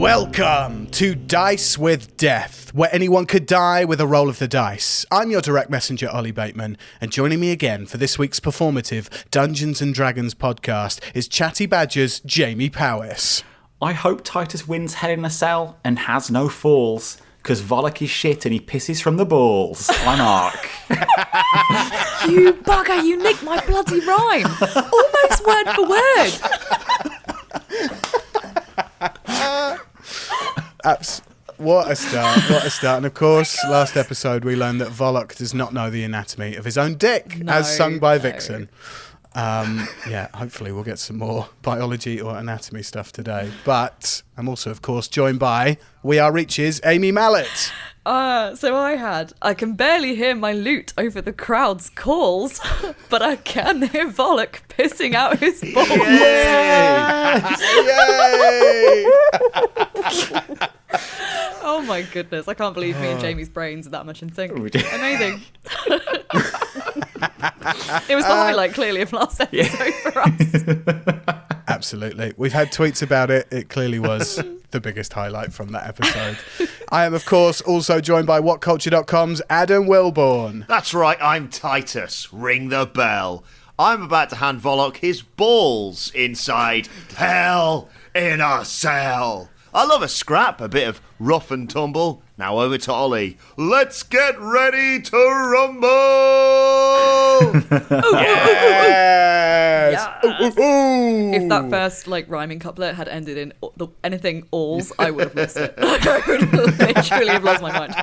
Welcome to Dice with Death, where anyone could die with a roll of the dice. I'm your direct messenger, Ollie Bateman, and joining me again for this week's performative Dungeons & Dragons podcast is Chatty Badger's Jamie Powis. I hope Titus wins Hell in a Cell and has no falls, because Vollock is shit and he pisses from the balls. I'm Ark. You bugger, you nicked my bloody rhyme. Almost word for word. What a start. And of course, last episode we learned that Vollock does not know the anatomy of his own dick, as sung by Vixen. Hopefully we'll get some more biology or anatomy stuff today. But I'm also, of course, joined by We Are Reach's Amy Mallet. So I can barely hear my lute over the crowd's calls, but I can hear Vollock pissing out his balls. Yay! Oh my goodness, I can't believe me and Jamie's brains are that much in sync. Amazing. It was the highlight, clearly, of last episode for us. Absolutely. We've had tweets about it. It clearly was the biggest highlight from that episode. I am, of course, also joined by WhatCulture.com's Adam Wilborn. That's right, I'm Titus. Ring the bell. I'm about to hand Vollock his balls inside Hell in a Cell. I love a scrap, a bit of rough and tumble. Now over to Ollie. Let's get ready to rumble! Yes! Yes. If that first rhyming couplet had ended in anything alls, I would have lost it. I would literally have lost my mind.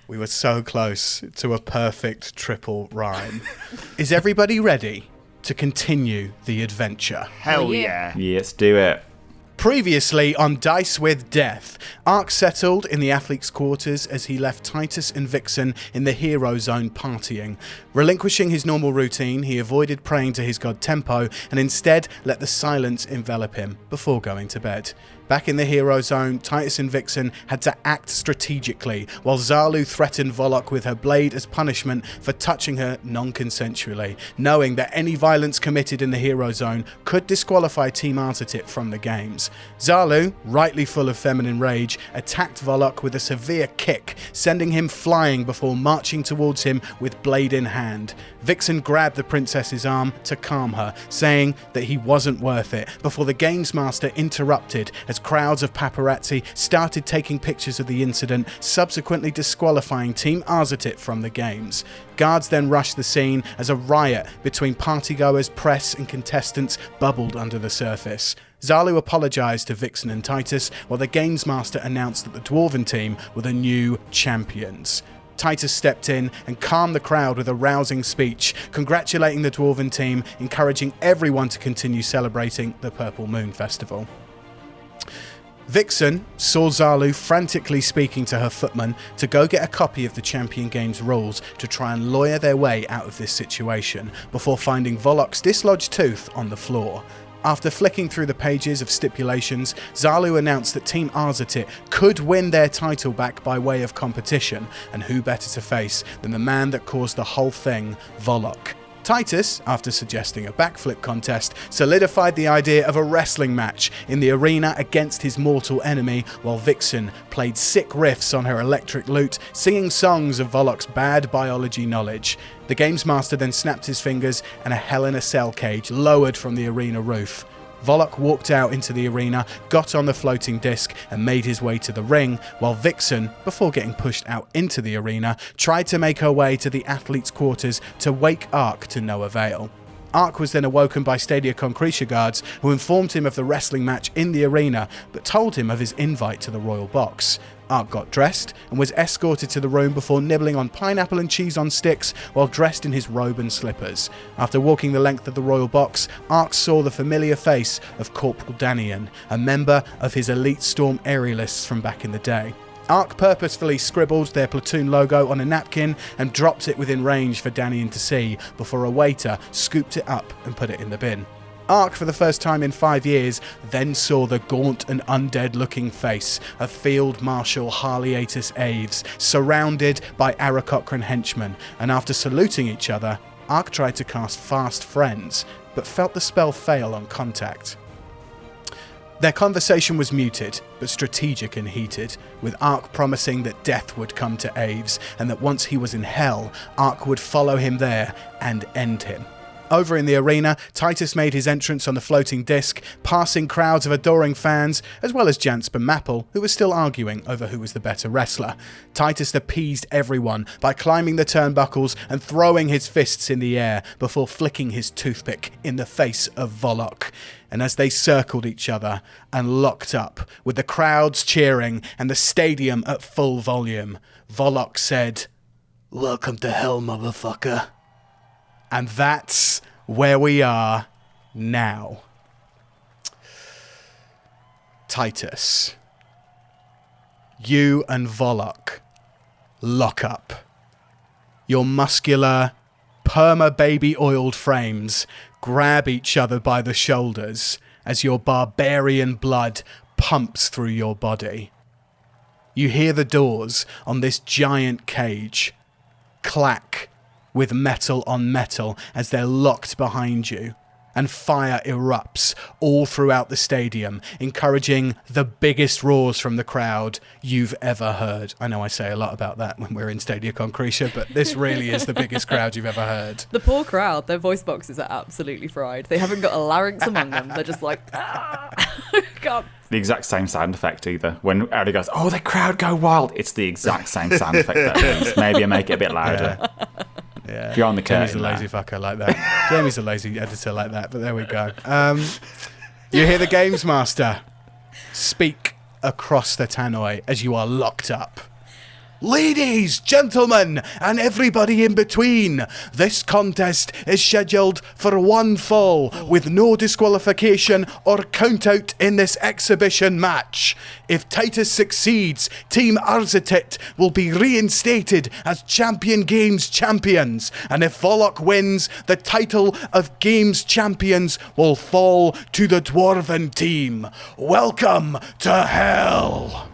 We were so close to a perfect triple rhyme. Is everybody ready to continue the adventure? Hell yeah. Yes, do it. Previously on Dice with Death, Ark settled in the athletes' quarters as he left Titus and Vixen in the hero zone partying. Relinquishing his normal routine, he avoided praying to his god Tempo and instead let the silence envelop him before going to bed. Back in the hero zone, Titus and Vixen had to act strategically, while Zalu threatened Vollock with her blade as punishment for touching her non-consensually, knowing that any violence committed in the hero zone could disqualify Team Arzatit from the games. Zalu, rightly full of feminine rage, attacked Vollock with a severe kick, sending him flying before marching towards him with blade in hand. Vixen grabbed the princess's arm to calm her, saying that he wasn't worth it, before the games master interrupted as crowds of paparazzi started taking pictures of the incident, subsequently disqualifying Team Arzatit from the games. Guards then rushed the scene as a riot between partygoers, press and contestants bubbled under the surface. Zalu apologised to Vixen and Titus, while the games master announced that the Dwarven team were the new champions. Titus stepped in and calmed the crowd with a rousing speech, congratulating the Dwarven team, encouraging everyone to continue celebrating the Purple Moon Festival. Vixen saw Zalu frantically speaking to her footman to go get a copy of the Champion Games rules to try and lawyer their way out of this situation, before finding Vollock's dislodged tooth on the floor. After flicking through the pages of stipulations, Zalu announced that Team Arzatit could win their title back by way of competition, and who better to face than the man that caused the whole thing, Vollock. Titus, after suggesting a backflip contest, solidified the idea of a wrestling match in the arena against his mortal enemy, while Vixen played sick riffs on her electric lute, singing songs of Vollock's bad biology knowledge. The games master then snapped his fingers and a Hell in a Cell cage lowered from the arena roof. Vollock walked out into the arena, got on the floating disc and made his way to the ring, while Vixen, before getting pushed out into the arena, tried to make her way to the athletes' quarters to wake Ark to no avail. Ark was then awoken by Stadia Concretia guards who informed him of the wrestling match in the arena, but told him of his invite to the royal box. Ark got dressed and was escorted to the room before nibbling on pineapple and cheese on sticks while dressed in his robe and slippers. After walking the length of the royal box, Ark saw the familiar face of Corporal Danian, a member of his elite Storm Aerialists from back in the day. Ark purposefully scribbled their platoon logo on a napkin and dropped it within range for Danian to see before a waiter scooped it up and put it in the bin. Ark, for the first time in 5 years, then saw the gaunt and undead-looking face of Field Marshal Harleatus Aves, surrounded by Aarakocran henchmen, and after saluting each other, Ark tried to cast Fast Friends, but felt the spell fail on contact. Their conversation was muted, but strategic and heated, with Ark promising that death would come to Aves, and that once he was in hell, Ark would follow him there and end him. Over in the arena, Titus made his entrance on the floating disc, passing crowds of adoring fans, as well as Jansper Mapple, who was still arguing over who was the better wrestler. Titus appeased everyone by climbing the turnbuckles and throwing his fists in the air before flicking his toothpick in the face of Vollock. And as they circled each other and locked up, with the crowds cheering and the stadium at full volume, Vollock said, "Welcome to hell, motherfucker." And that's where we are now. Titus, you and Vollock lock up. Your muscular, perma-baby-oiled frames grab each other by the shoulders as your barbarian blood pumps through your body. You hear the doors on this giant cage clack with metal on metal as they're locked behind you, and fire erupts all throughout the stadium, encouraging the biggest roars from the crowd you've ever heard. I know I say a lot about that when we're in Stadia Concretia, but this really is the biggest crowd you've ever heard. The poor crowd, their voice boxes are absolutely fried. They haven't got a larynx among them. They're just like, God. The exact same sound effect either. When Eddie goes, "Oh, the crowd go wild," it's the exact same sound effect that means. Maybe I make it a bit louder. Yeah. If you're on the curtain. Jamie's a lazy fucker like that. Jamie's a lazy editor like that, but there we go. You hear the Games Master speak across the tannoy as you are locked up. Ladies, gentlemen, and everybody in between, this contest is scheduled for one fall, with no disqualification or count-out in this exhibition match. If Titus succeeds, Team Arzitit will be reinstated as Champion Games champions, and if Vollock wins, the title of Games champions will fall to the Dwarven team. Welcome to hell!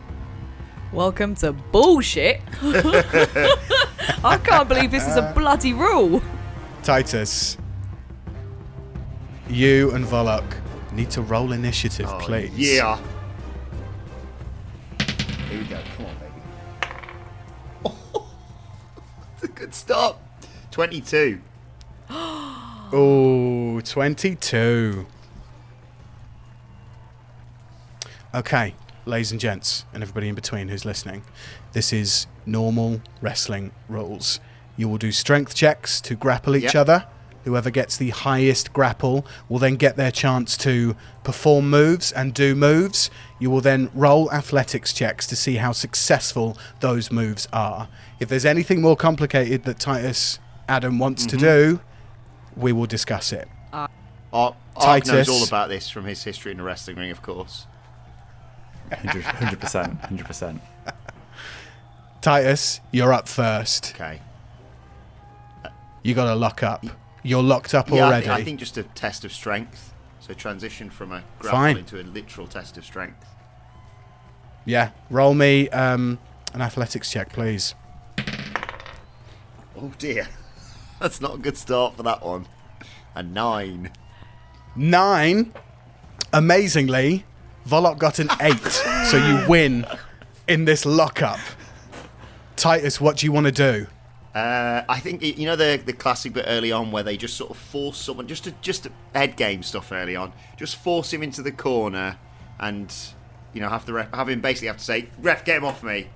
Welcome to bullshit. I can't believe this is a bloody rule. Titus, you and Vollock need to roll initiative, please. Yeah. Here we go. Come on, baby. Oh, it's a good start. 22. Oh, 22. Okay. Ladies and gents, and everybody in between who's listening, this is normal wrestling rules. You will do strength checks to grapple each other. Whoever gets the highest grapple will then get their chance to perform moves and do moves. You will then roll athletics checks to see how successful those moves are. If there's anything more complicated that Titus Adam wants to do, we will discuss it. Ark knows all about this from his history in the wrestling ring, of course. 100%. Titus, you're up first. Okay. You got to lock up. You're locked up already. I think just a test of strength. So transition from a grapple into a literal test of strength. Yeah. Roll me an athletics check, please. Oh dear. That's not a good start for that one. A 9. 9. Amazingly, Vollock got an 8. So you win in this lockup. Titus, what do you want to do? I think you know the classic bit early on where they just sort of force someone just to head game stuff early on. Just force him into the corner, and have him basically have to say, "Ref, get him off me,"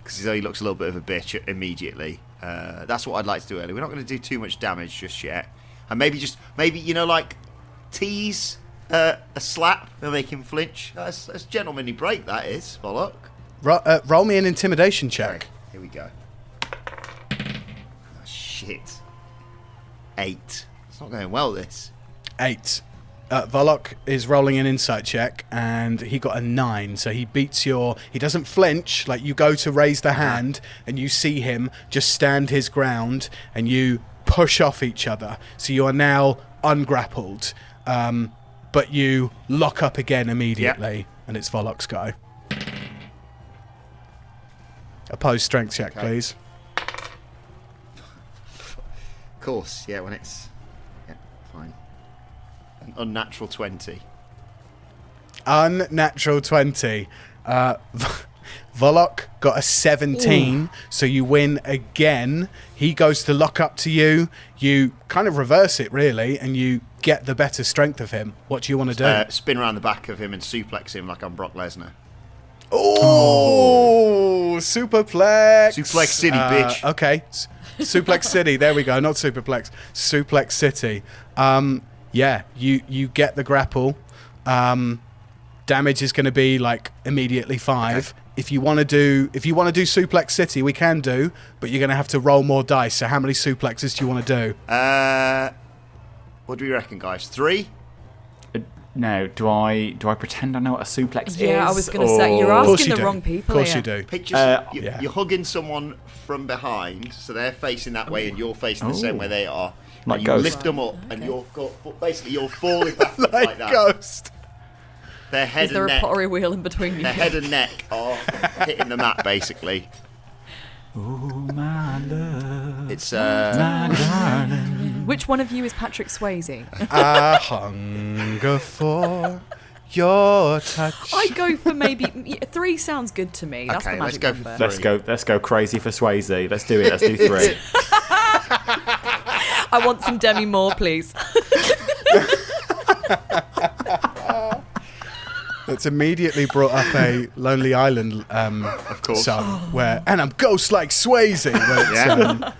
because he looks a little bit of a bitch immediately. That's what I'd like to do early. We're not going to do too much damage just yet, and maybe like tease a slap and make him flinch. That's gentlemanly break. That is Vollock. Roll me an intimidation check. Okay, here we go. Shit. 8. It's not going well, this. 8. Vollock is rolling an insight check, and he got a 9, so he beats he doesn't flinch, like you go to raise the hand, and you see him just stand his ground, and you push off each other, so you are now ungrappled, but you lock up again immediately, and it's Vollock's go. Opposed strength check, please. Of course, yeah, when it's... Yeah, fine. An unnatural 20. Unnatural 20. Vollock got a 17, so you win again. He goes to lock up to you. You kind of reverse it, really, and you get the better strength of him. What do you want to do? Spin around the back of him and suplex him like I'm Brock Lesnar. Oh, superplex. Suplex City, bitch. Okay. Suplex City. There we go. Not superplex. Suplex City. Yeah, you get the grapple. Damage is going to be like immediately 5. Okay. If you want to do Suplex City, we can do, but you're going to have to roll more dice. So how many suplexes do you want to do? What do we reckon, guys? 3? No, do I pretend I know what a suplex is? Yeah, I was going to say, you're asking the wrong people. Of course you do. Picture you're hugging someone from behind, so they're facing that way and you're facing the same way they are. Like and you Ghost. lift them up and you're falling backwards like that. Ghost. Their head Is there and a neck, pottery wheel in between you? their head and neck are hitting the mat, basically. Oh, my love. It's my darling. Which one of you is Patrick Swayze? I hunger for your touch. I go for maybe 3 sounds good to me. That's Okay, the let's magic go for number. 3. Let's go crazy for Swayze. Let's do it. Let's do 3. I want some Demi Moore, please. It's immediately brought up a Lonely Island Of course. song where, and I'm ghost like Swayze. Where it's,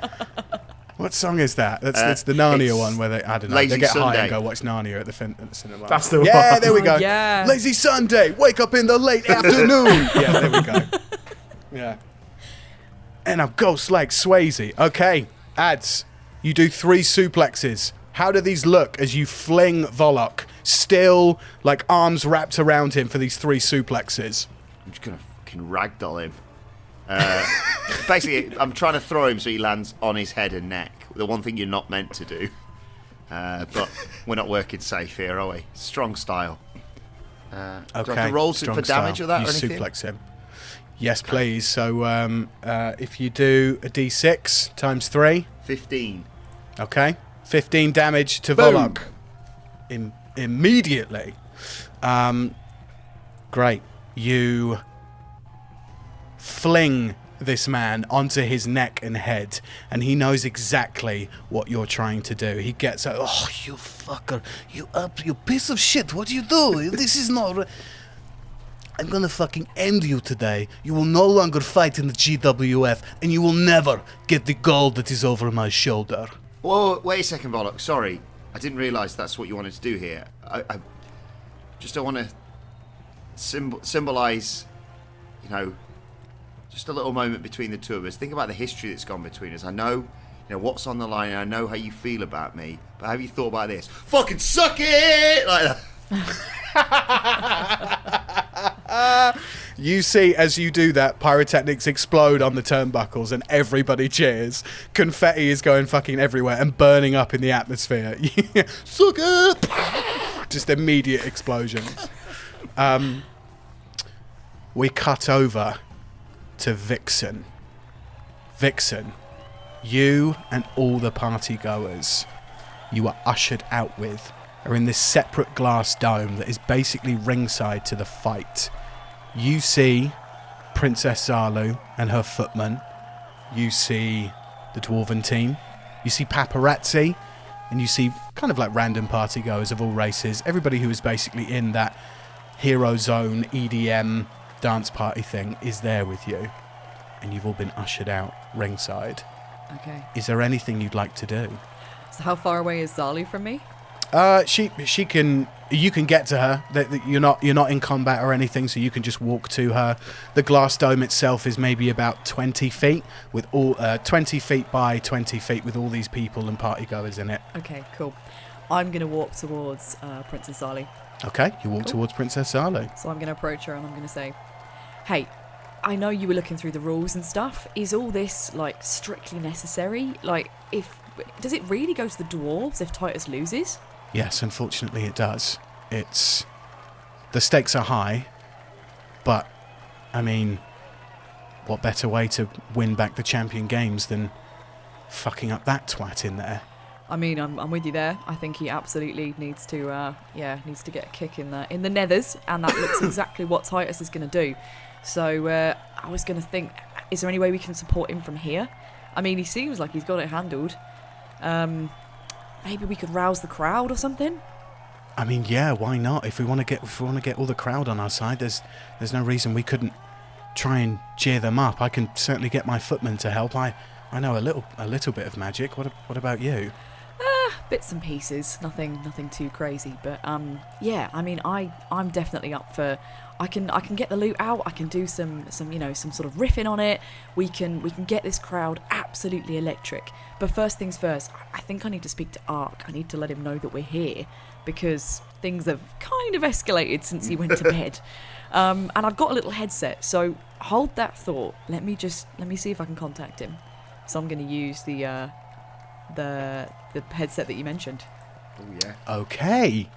what song is that? It's the Narnia one where I don't know, Lazy they get high Sunday. and go watch Narnia at the cinema. That's the one. Yeah, there we go. Yeah. Lazy Sunday, wake up in the late afternoon. Yeah, there we go. Yeah. And I'm ghost like Swayze. Okay, ads. You do 3 suplexes. How do these look as you fling Vollock, still like arms wrapped around him for these 3 suplexes? I'm just going to fucking ragdoll him. Basically, I'm trying to throw him so he lands on his head and neck. The one thing you're not meant to do. But we're not working safe here, are we? Strong style. Do I have to roll strong for damage style. or that You or anything? suplex him. Yes, please. So if you do a d6 times 3. 15. Okay. 15 damage to Boom. Vollock. Immediately. Great. You fling this man onto his neck and head, and he knows exactly what you're trying to do. He gets, oh, you fucker. You piece of shit. What do you do? This is not... I'm gonna fucking end you today. You will no longer fight in the GWF, and you will never get the gold that is over my shoulder. Whoa, wait a second, Vollock. Sorry. I didn't realise that's what you wanted to do here. I just don't want to symbolise, just a little moment between the two of us. Think about the history that's gone between us. I know, what's on the line, and I know how you feel about me. But have you thought about this? Fucking suck it! Like that. You see, as you do that, pyrotechnics explode on the turnbuckles and everybody cheers. Confetti is going fucking everywhere and burning up in the atmosphere. Suck it! Just immediate explosions. We cut over to Vixen. Vixen, you and all the party goers you are ushered out with are in this separate glass dome that is basically ringside to the fight. You see Princess Zalu and her footman. You see the Dwarven team. You see paparazzi. And you see kind of like random partygoers of all races. Everybody who is basically in that Hero Zone EDM dance party thing is there with you. And you've all been ushered out ringside. Okay. Is there anything you'd like to do? So how far away is Zalu from me? She can. You can get to her. You're not in combat or anything, so you can just walk to her. The glass dome itself is maybe about 20 feet with all 20 feet by 20 feet with all these people and partygoers in it. Okay, cool. I'm gonna walk towards Princess Zalu. Okay, you walk towards Princess Zalu. So I'm gonna approach her and I'm gonna say, "Hey, I know you were looking through the rules and stuff. Is all this like strictly necessary? Like, does it really go to the dwarves if Titus loses?" Yes, unfortunately it does. The stakes are high, but, I mean, what better way to win back the champion games than fucking up that twat in there? I mean, I'm with you there. I think he absolutely needs to get a kick in the nethers, and that looks exactly what Titus is going to do. So I was going to think, is there any way we can support him from here? I mean, he seems like he's got it handled. Maybe we could rouse the crowd or something. I mean, yeah, why not? If we want to get all the crowd on our side, there's no reason we couldn't try and cheer them up. I can certainly get my footman to help. I know a little bit of magic. What about you? Bits and pieces, nothing too crazy, but yeah, I mean, I'm definitely up for. I can get the loot out. I can do some sort of riffing on it. We can get this crowd absolutely electric. But first things first, I think I need to speak to Ark. I need to let him know that we're here, because things have kind of escalated since he went to bed. And I've got a little headset, so hold that thought. Let me see if I can contact him. So I'm going to use the headset that you mentioned. Oh yeah. Okay.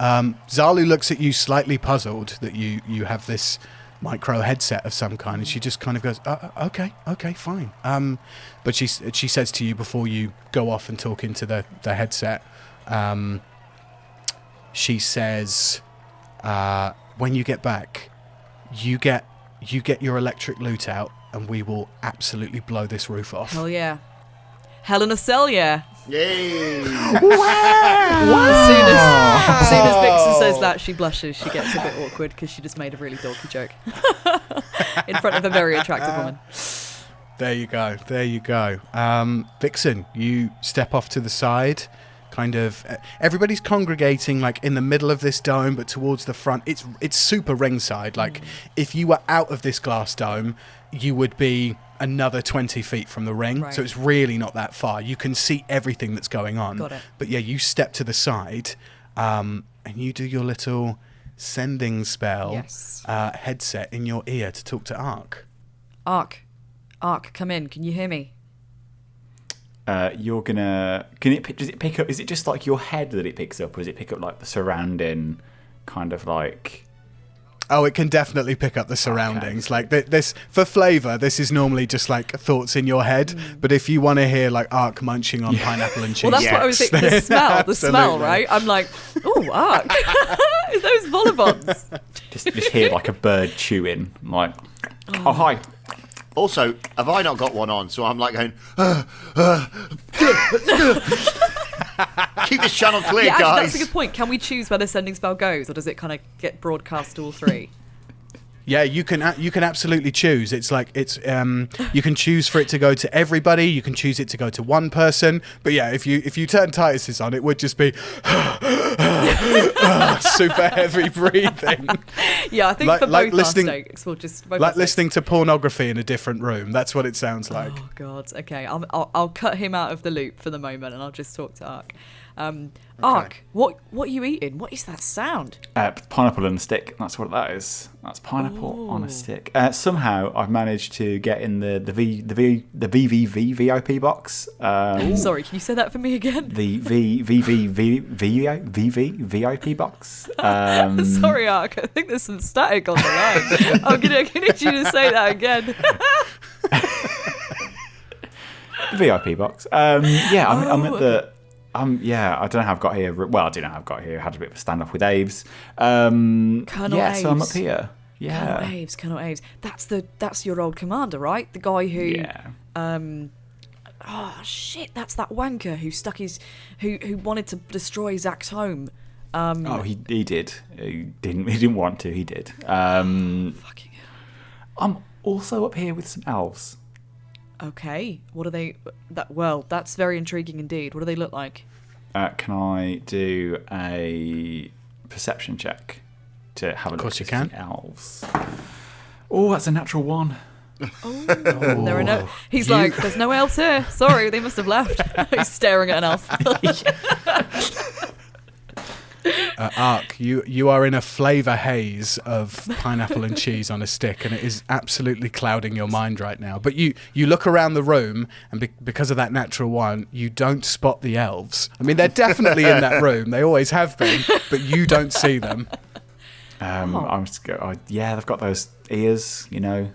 Zalu looks at you slightly puzzled that you have this micro headset of some kind, and she just kind of goes, okay, fine. But she says to you before you go off and talk into the headset, she says, when you get back, you get your electric loot out, and we will absolutely blow this roof off. Hell yeah. Hell in a cell, yeah. Yay! As soon as Vixen says that, she blushes. She gets a bit awkward because she just made a really dorky joke in front of a very attractive woman. There you go. Vixen, you step off to the side. Kind of, everybody's congregating like in the middle of this dome, but towards the front. It's super ringside. Like if you were out of this glass dome, you would be another 20 feet from the ring. Right. So it's really not that far. You can see everything that's going on. Got it. But yeah, you step to the side, and you do your little sending spell. Yes. Headset in your ear to talk to Ark. Ark, come in. Can you hear me? Does it pick up? Is it just like your head that it picks up, or does it pick up like the surrounding kind of like? Oh, it can definitely pick up the surroundings. Okay. Like this for flavour. This is normally just like thoughts in your head. But if you want to hear like Ark munching on pineapple and cheese, well, that's what I was thinking. The smell, right? I'm like, oh, Ark, is those volleybons? Just hear like a bird chewing, like, oh hi. Also, have I not got one on? So I'm like going, keep this channel clear, yeah, guys. Actually, that's a good point. Can we choose where the sending spell goes, or does it kind of get broadcast to all three? Yeah, you can absolutely choose. It's like you can choose for it to go to everybody. You can choose it to go to one person. But yeah, if you turn Titus's on, it would just be super heavy breathing. Yeah, I think for both our sakes, we'll just like listening to pornography in a different room. That's what it sounds like. Oh God. Okay, I'll cut him out of the loop for the moment, and I'll just talk to Ark. Ark, what are you eating? What is that sound? Pineapple on a stick. That's what that is. That's pineapple on a stick. Somehow I've managed to get in the VVV VIP box. Sorry, can you say that for me again? The VV VIP box. Sorry, Ark. I think there's some static on the line. I'm gonna need you to say that again. VIP box. Yeah, I'm at the. Yeah, I don't know how I've got here. Well, I do know how I've got here. I had a bit of a stand-up with Aves. Colonel Aves. So I'm up here. Yeah. Colonel Aves. That's your old commander, right? The guy who... Yeah. Oh, shit, that's that wanker who stuck who wanted to destroy Zach's home. He did. He didn't want to, he did. Fucking hell. I'm also up here with some elves. Okay, what are they? That's very intriguing indeed. What do they look like? Can I do a perception check to have a look at the elves? Oh, that's a natural one. There are no. He's like, there's no elves here. Sorry, they must have left. He's staring at an elf. Ark, you are in a flavour haze of pineapple and cheese on a stick, and it is absolutely clouding your mind right now. But you look around the room, and because of that natural one, you don't spot the elves. I mean, they're definitely in that room. They always have been, but you don't see them. Yeah, they've got those ears, you know.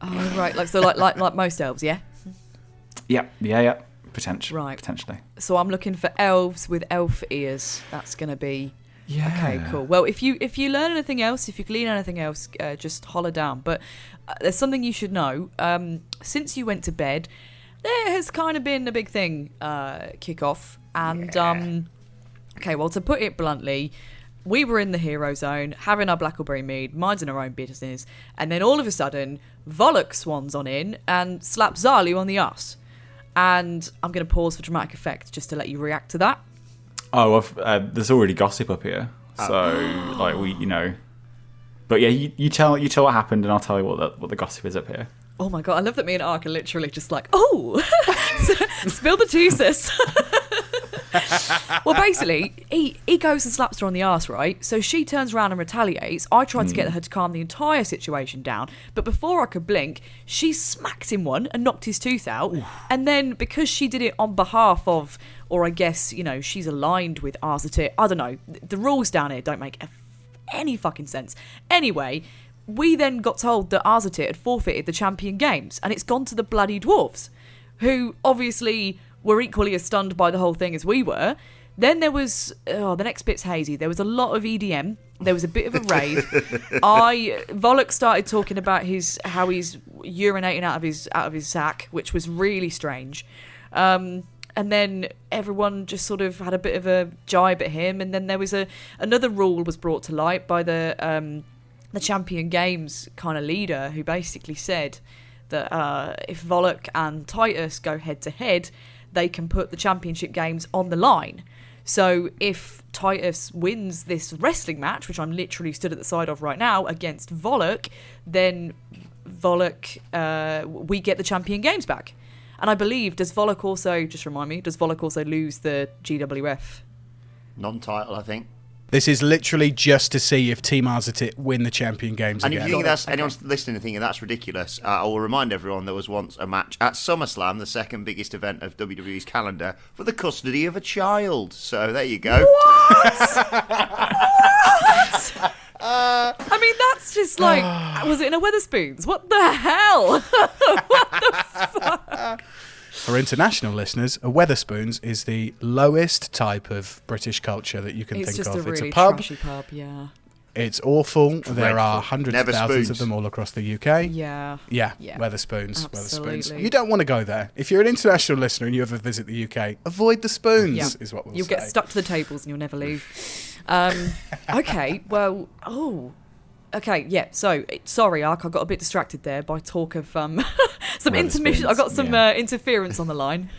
Oh right, like most elves, yeah. Yeah. Potentially. So I'm looking for elves with elf ears. That's going to be... Yeah. Okay, cool. Well, if you learn anything else, if you glean anything else, just holler down. But there's something you should know. Since you went to bed, there has kind of been a big thing kick off. And, okay, well, to put it bluntly, we were in the hero zone, having our blackberry mead, minding our own business, and then all of a sudden, Vollock swans on in and slaps Zalu on the ass. And I'm going to pause for dramatic effect just to let you react to that. Oh, there's already gossip up here, so But yeah, you tell what happened, and I'll tell you what the gossip is up here. Oh my god, I love that me and Ark are literally just like, oh, spill the tea, sis. Well, basically, he goes and slaps her on the arse, right? So she turns around and retaliates. I tried to get her to calm the entire situation down, but before I could blink, she smacked him one and knocked his tooth out. Oof. And then because she did it on behalf of, or I guess, she's aligned with Arzatir, I don't know, the rules down here don't make any fucking sense. Anyway, we then got told that Arzatir had forfeited the champion games, and it's gone to the bloody dwarves, who obviously were equally as stunned by the whole thing as we were. Then there was, the next bit's hazy. There was a lot of EDM. There was a bit of a rave. Vollock started talking about how he's urinating out of his sack, which was really strange. And then everyone just sort of had a bit of a jibe at him. And then there was another rule was brought to light by the Champion Games kind of leader, who basically said that if Vollock and Titus go head to head, they can put the championship games on the line. So if Titus wins this wrestling match, which I'm literally stood at the side of right now, against Vollock, then Vollock, we get the champion games back. And I believe, does Vollock also lose the GWF? Non-title, I think. This is literally just to see if Team Arzatit win the champion games and again. if you think anyone's listening and thinking that's ridiculous, I will remind everyone there was once a match at SummerSlam, the second biggest event of WWE's calendar, for the custody of a child. So there you go. What? I mean, that's just like, was it in a Weatherspoons? What the hell? What the fuck? For international listeners, a Weatherspoons is the lowest type of British culture that you can think of. It's just a really trashy pub, yeah. It's awful. Dreadful. There are hundreds of thousands of them all across the UK. Yeah. Weatherspoons. Absolutely. Weatherspoons. You don't want to go there. If you're an international listener and you ever visit the UK, avoid the spoons, is what we'll say. You'll get stuck to the tables and you'll never leave. Okay, well, okay, yeah, so, sorry, Ark, I got a bit distracted there by talk of some intermission. I got some interference on the line.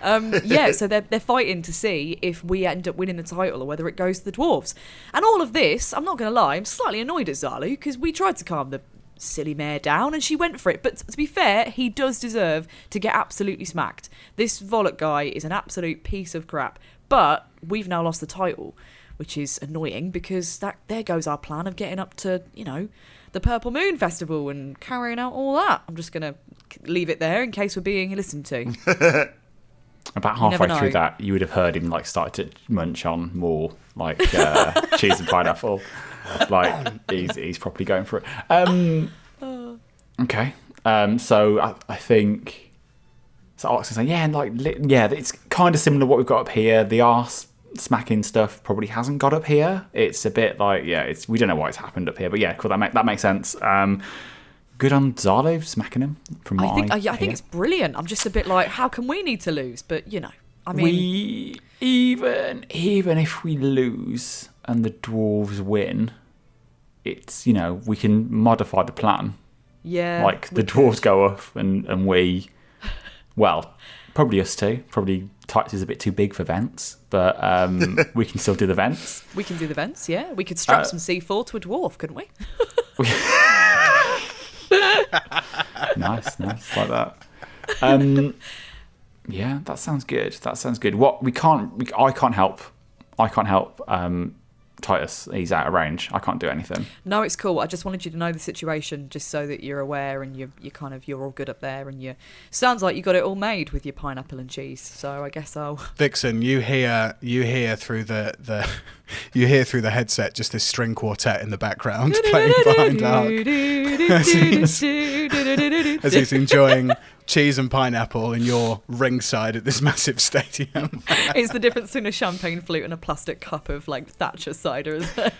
So they're fighting to see if we end up winning the title or whether it goes to the dwarves. And all of this, I'm not going to lie, I'm slightly annoyed at Zalu, because we tried to calm the silly mare down and she went for it. But to be fair, he does deserve to get absolutely smacked. This Vollock guy is an absolute piece of crap. But we've now lost the title, which is annoying because there goes our plan of getting up to, the Purple Moon Festival and carrying out all that. I'm just going to leave it there in case we're being listened to. About halfway through that, you would have heard him start to munch on more cheese and pineapple. He's probably going for it. Okay. So I think so. Alex is saying, it's kind of similar to what we've got up here. The arse smacking stuff probably hasn't got up here. It's a bit we don't know why it's happened up here, but yeah, cool. That makes sense. Good on Zalu smacking him. I think it's brilliant. I'm just a bit like, how can we need to lose? But I mean, even if we lose and the dwarves win, it's we can modify the plan. Yeah, the dwarves go up and we, well, probably us too. Probably Titus is a bit too big for vents, but we can still do the vents. We can do the vents, yeah. We could strap some C4 to a dwarf, couldn't we? Nice, like that. Yeah, that sounds good. What I can't help Titus. He's out of range. I can't do anything. No, it's cool. I just wanted you to know the situation, just so that you're aware and you're all good up there. And sounds like you got it all made with your pineapple and cheese. So I guess I'll. Vixen, you hear through the You hear through the headset just this string quartet in the background playing behind Ark as he's enjoying cheese and pineapple in your ringside at this massive stadium. It's the difference between a champagne flute and a plastic cup of like Thatcher cider, isn't it?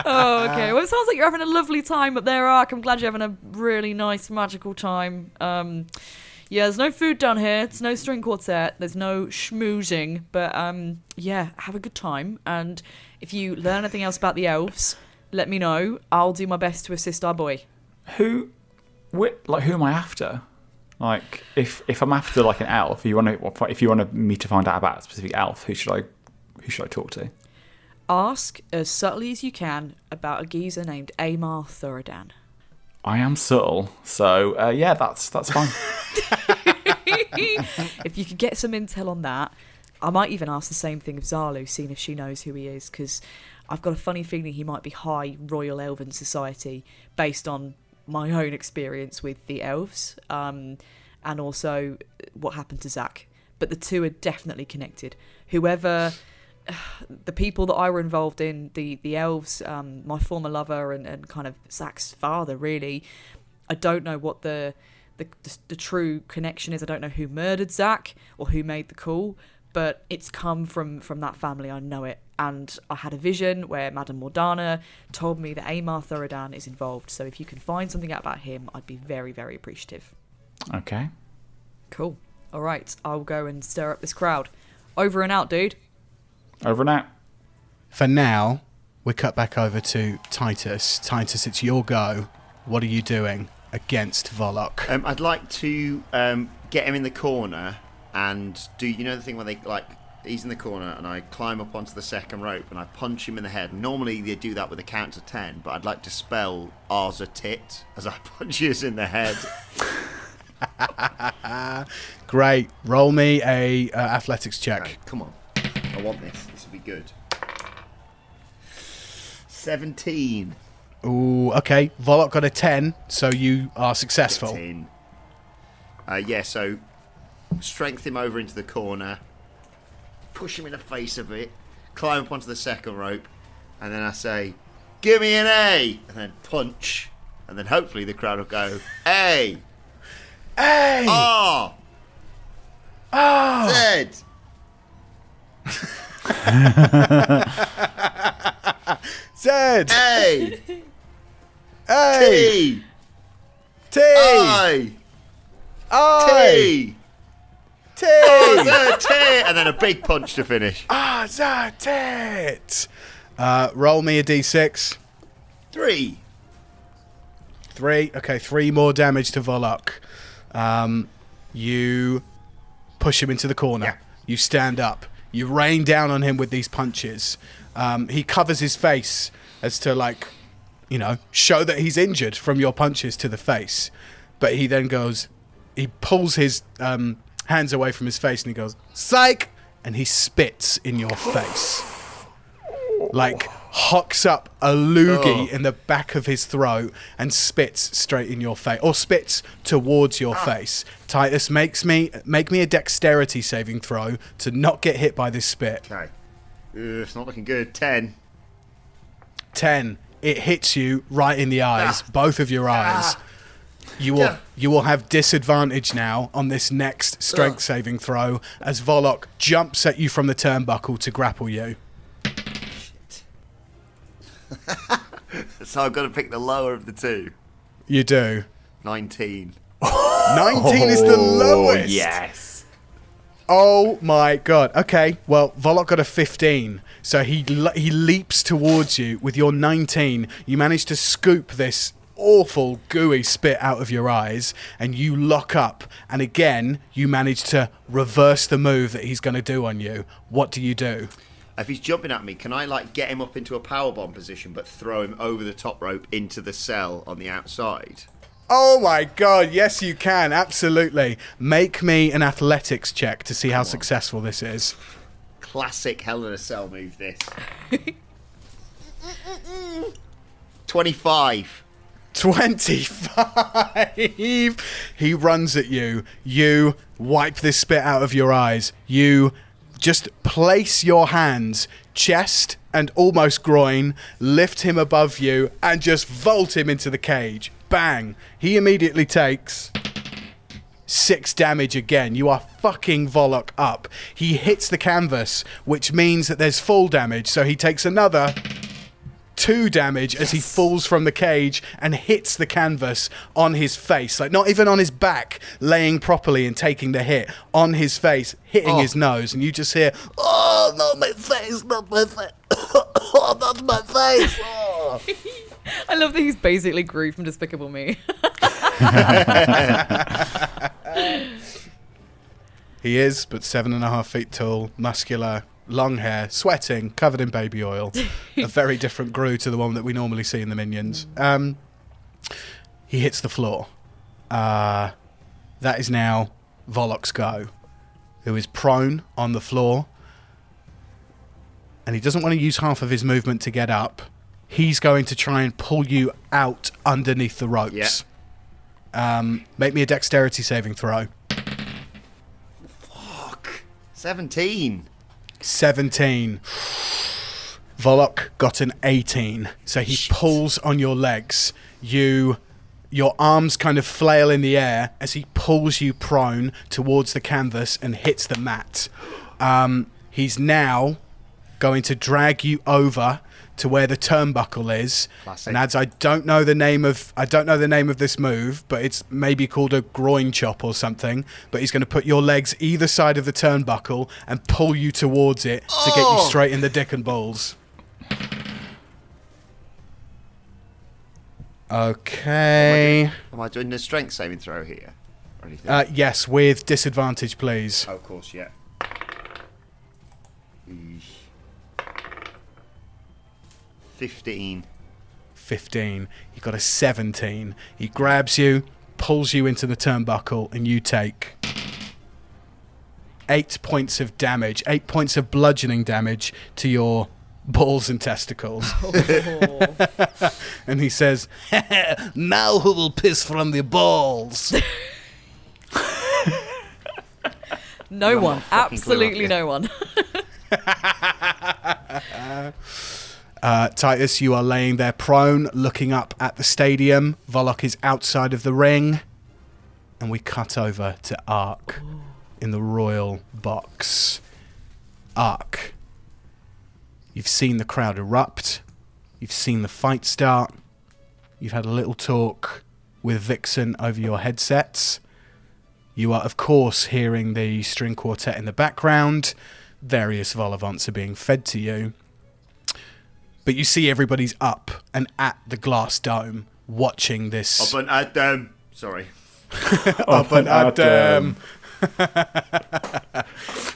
Oh, okay. Well, it sounds like you're having a lovely time up there, Ark. I'm glad you're having a really nice, magical time. Yeah, there's no food down here. There's no string quartet. There's no schmoozing. But yeah, have a good time. And if you learn anything else about the elves, let me know. I'll do my best to assist our boy. Who am I after? Like, if I'm after like an elf, if you want me to find out about a specific elf, who should I talk to? Ask as subtly as you can about a geezer named Amar Thuradan. I am subtle, so yeah, that's fine. If you could get some intel on that, I might even ask the same thing of Zalu, seeing if she knows who he is, because I've got a funny feeling he might be high Royal Elven Society based on my own experience with the elves, and also what happened to Zach. But the two are definitely connected. Whoever... the people that I were involved in, the elves, my former lover and kind of Zach's father, really, I don't know what the true connection is. I don't know who murdered Zach or who made the call, but it's come from that family. I know it. And I had a vision where Madame Morgana told me that Amar Thuradan is involved. So if you can find something out about him, I'd be very, very appreciative. Okay. Cool. All right. I'll go and stir up this crowd. Over and out, dude. Over and out. For now, we cut back over to Titus. Titus, it's your go. What are you doing against Vollock? I'd like to get him in the corner and do, you know, the thing where they like, he's in the corner and I climb up onto the second rope and I punch him in the head. Normally they do that with a count to 10, but I'd like to spell R's a tit as I punch you in the head. Great. Roll me a athletics check. Okay, come on. I want this. This will be good. 17. Ooh, okay. Vollock got a 10, so you are successful. 15. Yeah, so strength him over into the corner, push him in the face a bit, climb up onto the second rope, and then I say, "Give me an A!" and then punch, and then hopefully the crowd will go, A! A! R! Oh! Z! Z! A! A! T! T! I! I! T! T! Oh, T! And then a big punch to finish. Ah, tit! Roll me a d6. 3. 3. Okay, 3 more damage to Vollock. You push him into the corner. Yeah. You stand up. You rain down on him with these punches. He covers his face as to, like, you know, show that he's injured from your punches to the face. But he then goes, he pulls his hands away from his face and he goes, "Psych!" And he spits in your face. Like, hocks up a loogie in the back of his throat and spits straight in your face, or spits towards your face. Titus, make me a dexterity saving throw to not get hit by this spit. Okay. It's not looking good. 10. 10. It hits you right in the eyes, both of your eyes. You will have disadvantage now on this next strength saving throw as Vollock jumps at you from the turnbuckle to grapple you. So I've got to pick the lower of the two. You do. 19. 19 is the lowest. Yes. Oh my god. Okay, well, Vollock got a 15, so he leaps towards you with your 19. You manage to scoop this awful gooey spit out of your eyes, and you lock up, and again, you manage to reverse the move that he's going to do on you. What do you do? If he's jumping at me, can I like get him up into a powerbomb position but throw him over the top rope into the cell on the outside? Oh my god, yes you can, absolutely. Make me an athletics check to see how successful this is. Classic Hell in a Cell move, this. 25. 25. He runs at you. You wipe this spit out of your eyes. You just place your hands, chest and almost groin, lift him above you, and just vault him into the cage. Bang! He immediately takes 6 damage again. You are fucking Vollock up. He hits the canvas, which means that there's full damage, so he takes another 2 damage as he falls from the cage and hits the canvas on his face. Like, not even on his back, laying properly and taking the hit. On his face, hitting his nose. And you just hear, oh, not my face, not my face. Oh, not my face. Oh. I love that he's basically Gru from Despicable Me. He is, but 7.5 feet tall, muscular, long hair, sweating, covered in baby oil. A very different Gru to the one that we normally see in the Minions. He hits the floor. That is now Vollock's go, who is prone on the floor. And he doesn't want to use half of his movement to get up. He's going to try and pull you out underneath the ropes. Yeah. Make me a dexterity saving throw. Fuck. 17. 17. Vollock got an 18. So he pulls on your legs. Your arms kind of flail in the air as he pulls you prone towards the canvas and hits the mat. He's now going to drag you over to where the turnbuckle is. Classic. And as I don't know the name of this move, but it's maybe called a groin chop or something. But he's going to put your legs either side of the turnbuckle and pull you towards it to get you straight in the dick and balls. Okay. Am I doing the strength saving throw here? Or anything? Yes, with disadvantage, please. Oh, of course, yeah. 15. He got a 17. He grabs you, pulls you into the turnbuckle, and you take 8 points of damage, 8 points of bludgeoning damage to your balls and testicles. Oh. And he says, now who will piss from the balls? No one. Absolutely no one. Titus, you are laying there prone, looking up at the stadium. Vollock is outside of the ring. And we cut over to Ark in the royal box. Ark, you've seen the crowd erupt. You've seen the fight start. You've had a little talk with Vixen over your headsets. You are, of course, hearing the string quartet in the background. Various vol-au-vents are being fed to you. But you see everybody's up and at the glass dome watching this. Up and at them. Sorry. Up and at them.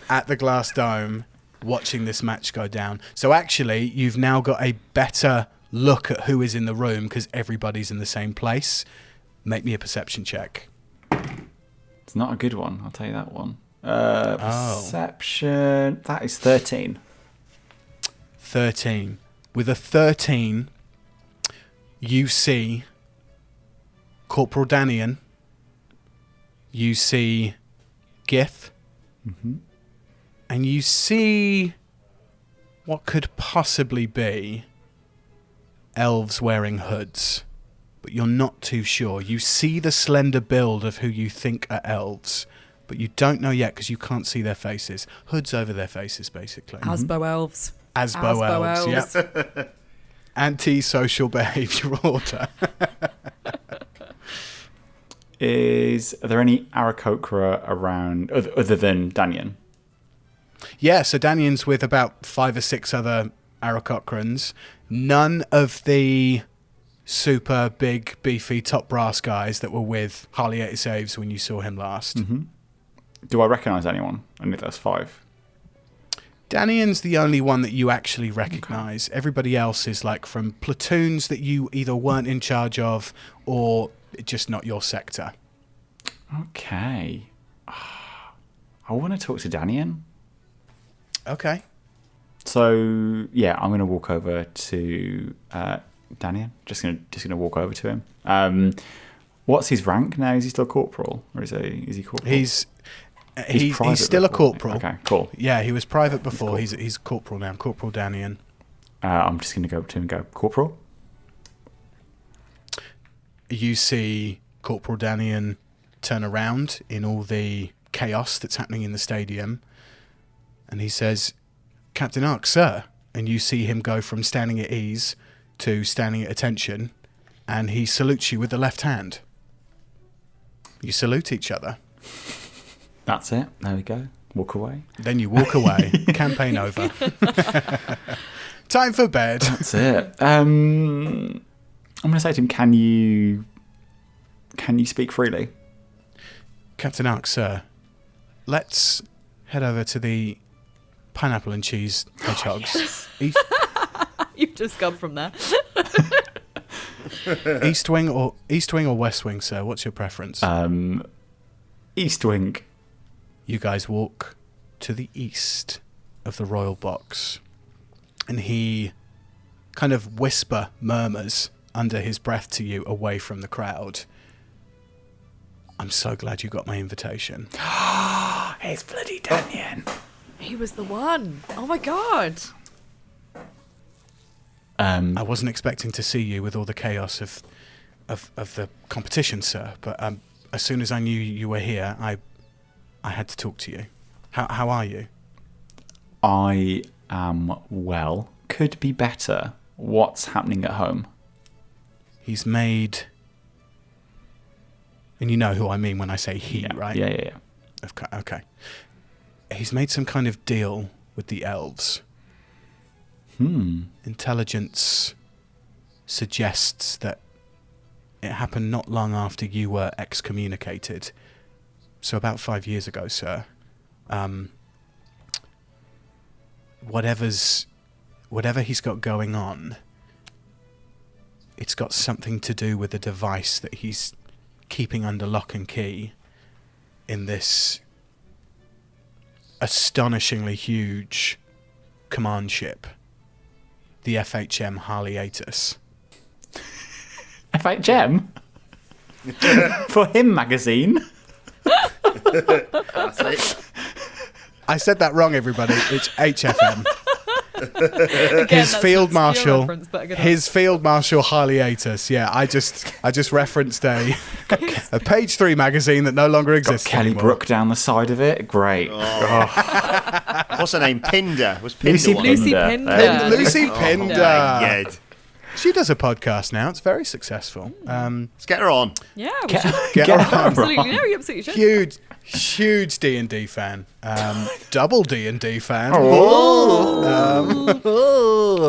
At the glass dome watching this match go down. So actually, you've now got a better look at who is in the room because everybody's in the same place. Make me a perception check. It's not a good one, I'll tell you that one. Perception. That is 13. 13. With a 13, you see Corporal Danian, you see Gith, and you see what could possibly be elves wearing hoods, but you're not too sure. You see the slender build of who you think are elves, but you don't know yet because you can't see their faces. Hoods over their faces, basically. Asbo elves. Asbo elves. Yep. Anti-social behavioural order. Are there any Aarakocra around other than Danian? Yeah, so Danian's with about 5 or 6 other Aarakocrans. None of the super big, beefy top brass guys that were with Harley 86 when you saw him last. Mm-hmm. Do I recognise anyone? Only that's 5. Danian's the only one that you actually recognise. Okay. Everybody else is like from platoons that you either weren't in charge of or just not your sector. Okay. I want to talk to Danian. Okay. So, yeah, I'm going to walk over to Danian. Just gonna walk over to him. What's his rank now? Is he still corporal? Or is he corporal? He's still a corporal. Okay, cool. Yeah, he was private before. He's corporal now. Corporal Danian. I'm just going to go up to him and go, Corporal? You see Corporal Danian turn around in all the chaos that's happening in the stadium, and he says, Captain Ark, sir. And you see him go from standing at ease to standing at attention, and he salutes you with the left hand. You salute each other. That's it. There we go. Walk away. Then you walk away. Campaign over. Time for bed. That's it. I'm going to say to him, can you speak freely? Captain Ark, sir, let's head over to the pineapple and cheese hedgehogs. You've just come from there. East wing or west wing, sir? What's your preference? East wing. You guys walk to the east of the royal box, and he kind of murmurs under his breath to you away from the crowd. I'm so glad you got my invitation. It's bloody Daniel. He was the one. Oh my god. I wasn't expecting to see you with all the chaos of the competition, sir. But as soon as I knew you were here, I had to talk to you. How are you? I am well. Could be better. What's happening at home? He's made... And you know who I mean when I say he, yeah. right? Yeah. Okay. He's made some kind of deal with the elves. Intelligence suggests that it happened not long after you were excommunicated. So about 5 years ago, sir. Whatever he's got going on, it's got something to do with a device that he's keeping under lock and key in this astonishingly huge command ship, the FHM Titus. FHM? For him magazine? I said that wrong, everybody. It's HFM. Again, his field marshal, Titus. Yeah, I just referenced a page 3 magazine that no longer exists. Got Kelly anymore. Brook down the side of it. Great. What's her name? Pinder. Was Pinder Lucy one? Lucy Pinder. Pinder. Lucy Pinder. Yeah. She does a podcast now. It's very successful. Let's get her on. Yeah, we should. Get her on. Absolutely. No, you absolutely should. Huge D&D fan. Double D&D fan.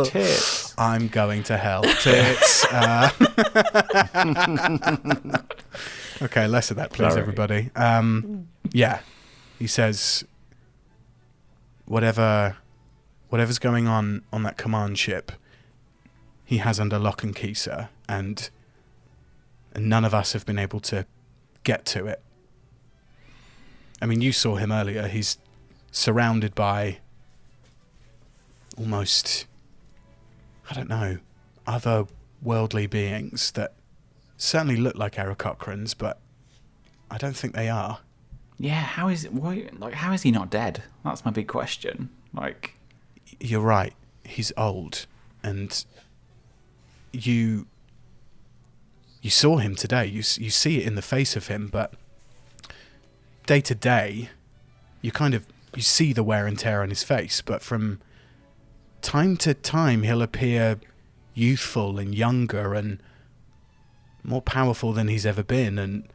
Tits. I'm going to hell. Tits. Okay, less of that, please, Sorry. everybody. Yeah, he says, whatever's going on that command ship, he has under lock and key, sir, and none of us have been able to get to it. I mean, you saw him earlier. He's surrounded by almost, I don't know, other worldly beings that certainly look like Aerocochrans, but I don't think they are. Yeah, how is he not dead? That's my big question. Like, You're right. He's old, and you saw him today. You see it in the face of him, but day to day, you see the wear and tear on his face. But from time to time, he'll appear youthful and younger and more powerful than he's ever been. And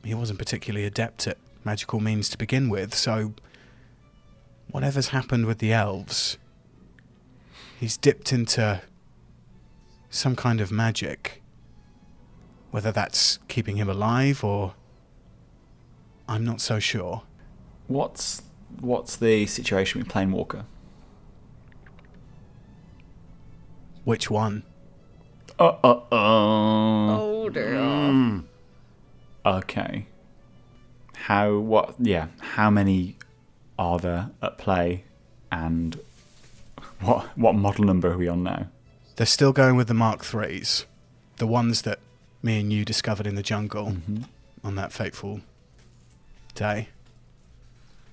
he wasn't particularly adept at magical means to begin with. So whatever's happened with the elves, he's dipped into some kind of magic. Whether that's keeping him alive or... I'm not so sure. what's the situation with Planewalker? Which one? Oh dear. Okay. How many are there at play, and what model number are we on now? They're still going with the Mark IIIs. The ones that me and you discovered in the jungle on that fateful day.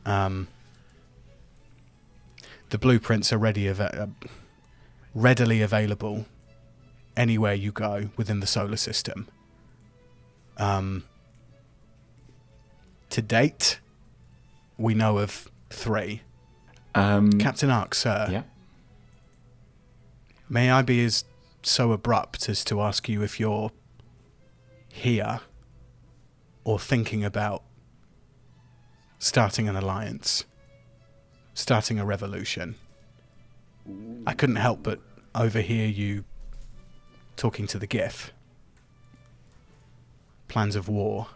The blueprints are readily available anywhere you go within the solar system. To date, we know of 3. Captain Ark, sir. Yeah. May I be so abrupt as to ask you if you're here or thinking about starting an alliance, starting a revolution? I couldn't help but overhear you talking to the GIF. Plans of war.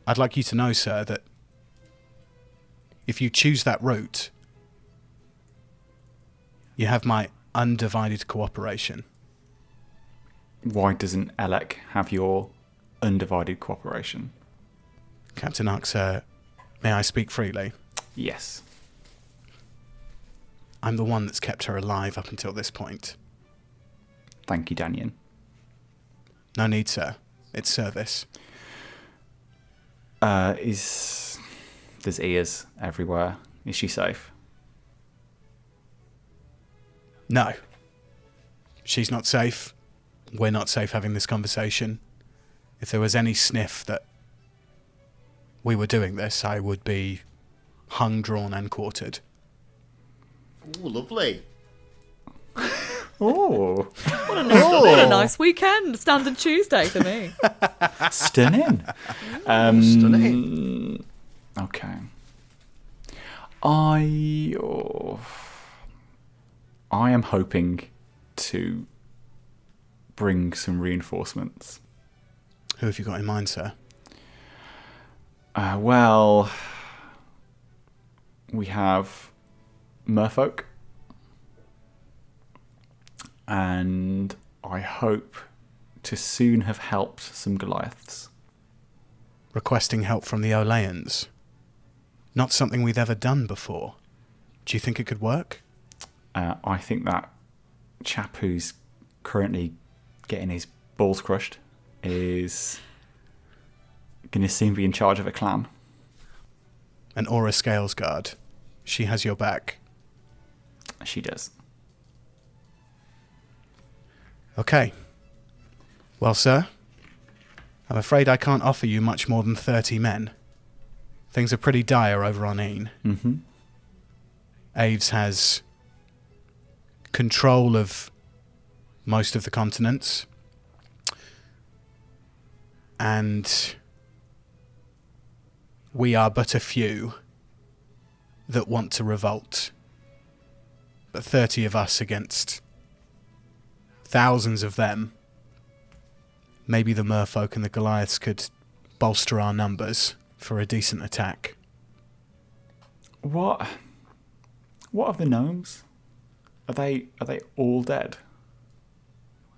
I'd like you to know, sir, that if you choose that route, you have my undivided cooperation. Why doesn't Alec have your undivided cooperation? Captain Ark, sir, may I speak freely? Yes. I'm the one that's kept her alive up until this point. Thank you, Daniel. No need, sir. It's service. There's ears everywhere. Is she safe? No. She's not safe. We're not safe having this conversation. If there was any sniff that we were doing this, I would be hung, drawn, and quartered. Ooh, lovely. Oh, What a nice weekend. Standard Tuesday for me. stunning. Stunning. Okay. I am hoping to bring some reinforcements. Who have you got in mind, sir? Well, we have merfolk, and I hope to soon have helped some Goliaths. Requesting help from the Olayans. Not something we've ever done before. Do you think it could work? I think that chap who's currently getting his balls crushed is going to soon be in charge of a clan. An Aura Scales guard. She has your back. She does. Okay. Well, sir, I'm afraid I can't offer you much more than 30 men. Things are pretty dire over on Een. Mm-hmm. Aves has control of most of the continents. And we are but a few that want to revolt. But 30 of us against thousands of them. Maybe the merfolk and the Goliaths could bolster our numbers for a decent attack. What of the gnomes? Are they all dead?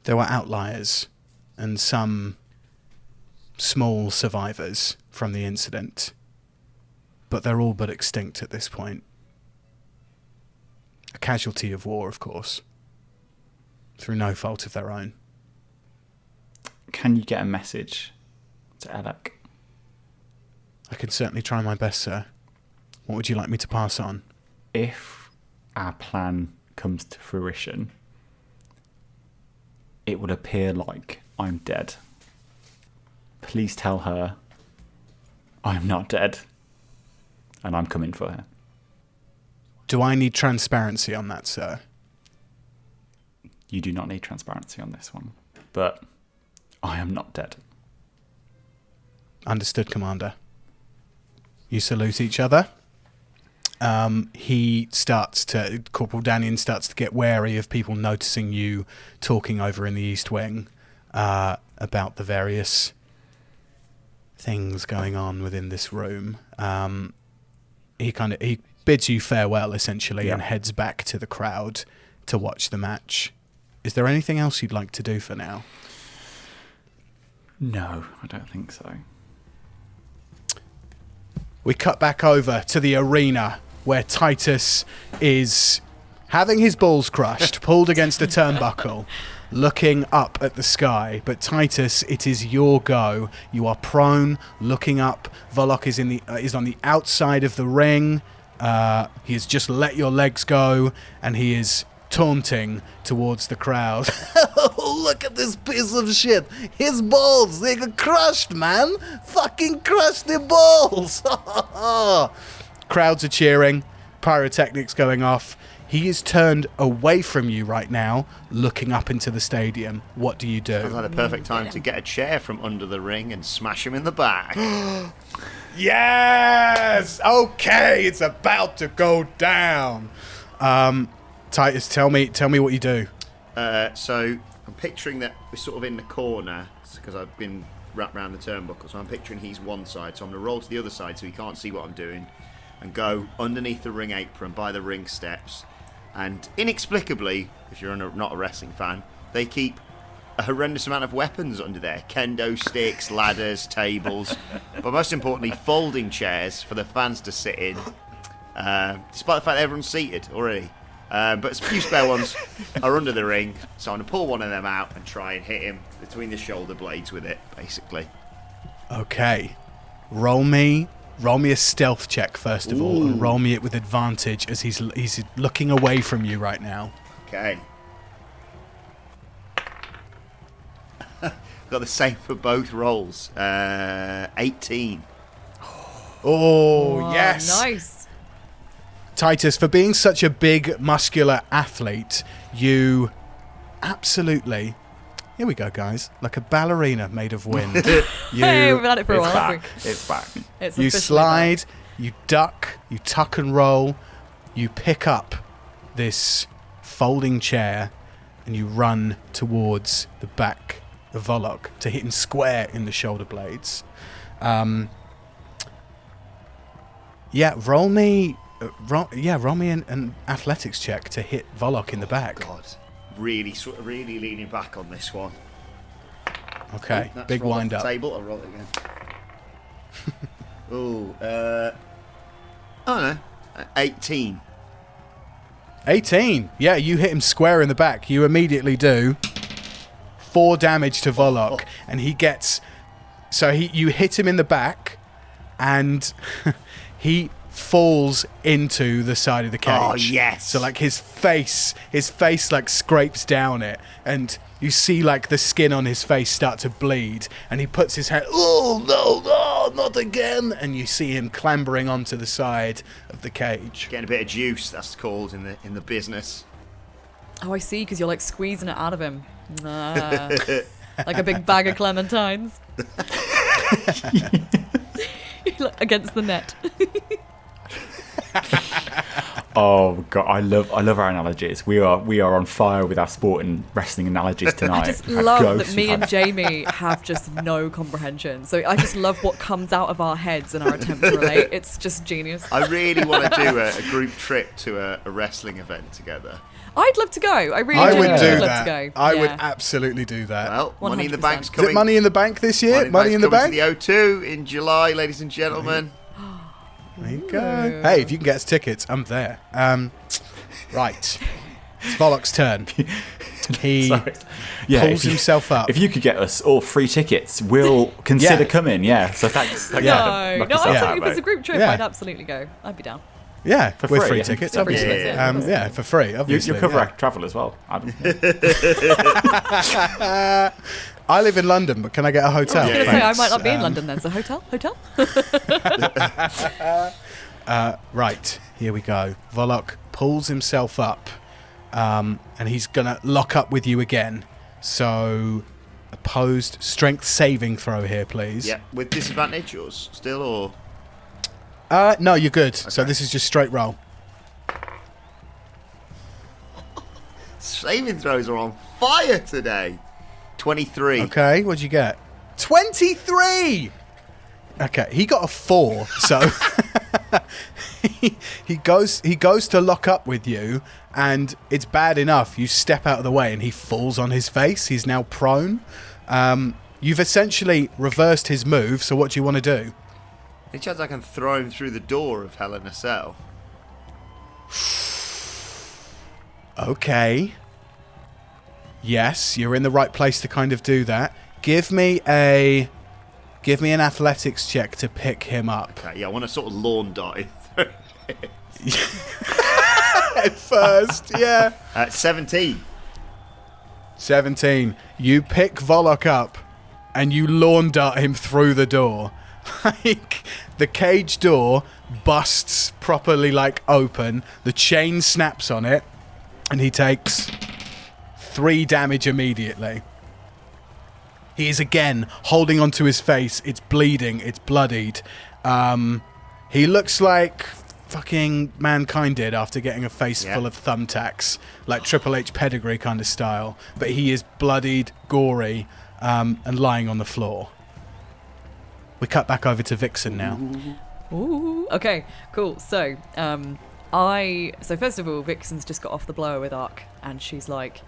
There were outliers and some small survivors from the incident, but they're all but extinct at this point. A casualty of war, of course, through no fault of their own. Can you get a message to Alec? I can certainly try my best, sir. What would you like me to pass on? If our plan comes to fruition, it would appear like I'm dead. Please tell her I'm not dead and I'm coming for her. Do I need transparency on that, sir? You do not need transparency on this one, but I am not dead. Understood, Commander. You salute each other. Corporal Daniel starts to get wary of people noticing you talking over in the East Wing about the various things going on within this room. He bids you farewell, essentially, and heads back to the crowd to watch the match. Is there anything else you'd like to do for now? No, I don't think so. We cut back over to the arena where Titus is having his balls crushed, pulled against a turnbuckle. looking up at the sky. But Titus, it is your go. You are prone, looking up. Vollock is on the outside of the ring. He has just let your legs go, and he is taunting towards the crowd. Look at this piece of shit. His balls, they got crushed, man. Fucking crushed their balls. Crowds are cheering. Pyrotechnics going off. He is turned away from you right now, looking up into the stadium. What do you do? Sounds like the perfect time to get a chair from under the ring and smash him in the back. Yes! Okay, it's about to go down. Titus, tell me what you do. So I'm picturing that we're sort of in the corner because I've been wrapped around the turnbuckle. So I'm picturing he's one side. So I'm going to roll to the other side so he can't see what I'm doing and go underneath the ring apron by the ring steps. And inexplicably, if you're not a wrestling fan, they keep a horrendous amount of weapons under there. Kendo sticks, ladders, tables. But most importantly, folding chairs for the fans to sit in. Despite the fact that everyone's seated already. But a few spare ones are under the ring, so I'm going to pull one of them out and try and hit him between the shoulder blades with it, basically. Okay. Roll me a stealth check, first of all, and roll me it with advantage as he's looking away from you right now. Okay. Got the same for both rolls. 18. Oh, yes. Nice. Titus, for being such a big, muscular athlete, you absolutely... Here we go, guys. Like a ballerina made of wind. Hey, we've had it for a while. It's back. It's You officially slide, back. you duck, you tuck and roll, you pick up this folding chair, and you run towards the back of Vollock to hit him square in the shoulder blades. Roll me an athletics check to hit Vollock in the back. God. Really leaning back on this one. Okay, That's big rolled off wind the up. Table. I'll roll it again. I don't know. 18. 18. Yeah, you hit him square in the back. You immediately do 4 damage to Vollock, and he gets... So you hit him in the back, and he falls into the side of the cage. Oh, yes. So like his face like scrapes down it, and you see like the skin on his face start to bleed, and he puts his head, oh no, not again, and you see him clambering onto the side of the cage. Getting a bit of juice, that's called in the business. Oh, I see, because you're like squeezing it out of him. Like a big bag of clementines. Against the net. Oh god, I love our analogies. We are on fire with our sport and wrestling analogies tonight. I just love that me and Jamie have just no comprehension. So I just love what comes out of our heads in our attempt to relate. It's just genius. I really want to do a group trip to a wrestling event together. I'd love to go. I really I would genuinely do would love that. to go. I would Yeah. absolutely do that. Well, Money in the 100%. Bank's Is coming. it Money in the Bank this year? Money in the Bank's Bank? coming to the O2 in July, ladies and gentlemen. There you go. Hey, if you can get us tickets, I'm there. Right. It's Vollock's turn. He Sorry. pulls himself up. If you could get us all free tickets, we'll consider coming. Yeah. So thanks. No, knock yourself out, if it's a mate. group trip, Yeah. I'd absolutely go. I'd be down. Yeah, For with free, free yeah. tickets, For free obviously. tickets, yeah. Yeah, for free, obviously. You cover yeah. our travel as well, Adam. I live in London, but can I get a hotel? I was going to say, I Thanks. might not be in London then. So hotel? Right, here we go. Vollock pulls himself up, and he's going to lock up with you again. So, opposed strength saving throw here, please. Yeah, with disadvantage or still, or... No, you're good. So Okay. this is just straight roll. Saving throws are on fire today. 23. Okay, what'd you get? 23! Okay, he got a 4, so he goes to lock up with you, and it's bad enough. You step out of the way, and he falls on his face. He's now prone. You've essentially reversed his move, so what do you want to do? Any chance I can throw him through the door of Hell in a Cell? Okay. Yes, you're in the right place to kind of do that. Give me an athletics check to pick him up. Okay, yeah, I want to sort of lawn dart it At first, yeah. 17. 17. You pick Vollock up and you lawn dart him through the door. Like, the cage door busts properly, like, open. The chain snaps on it and he takes 3 damage immediately. He is again holding onto his face. It's bleeding. It's bloodied. He looks like fucking Mankind did after getting a face full of thumbtacks, like Triple H pedigree kind of style. But he is bloodied, gory, and lying on the floor. We cut back over to Vixen now. Ooh. Okay, cool. So, first of all, Vixen's just got off the blower with Ark, and she's like,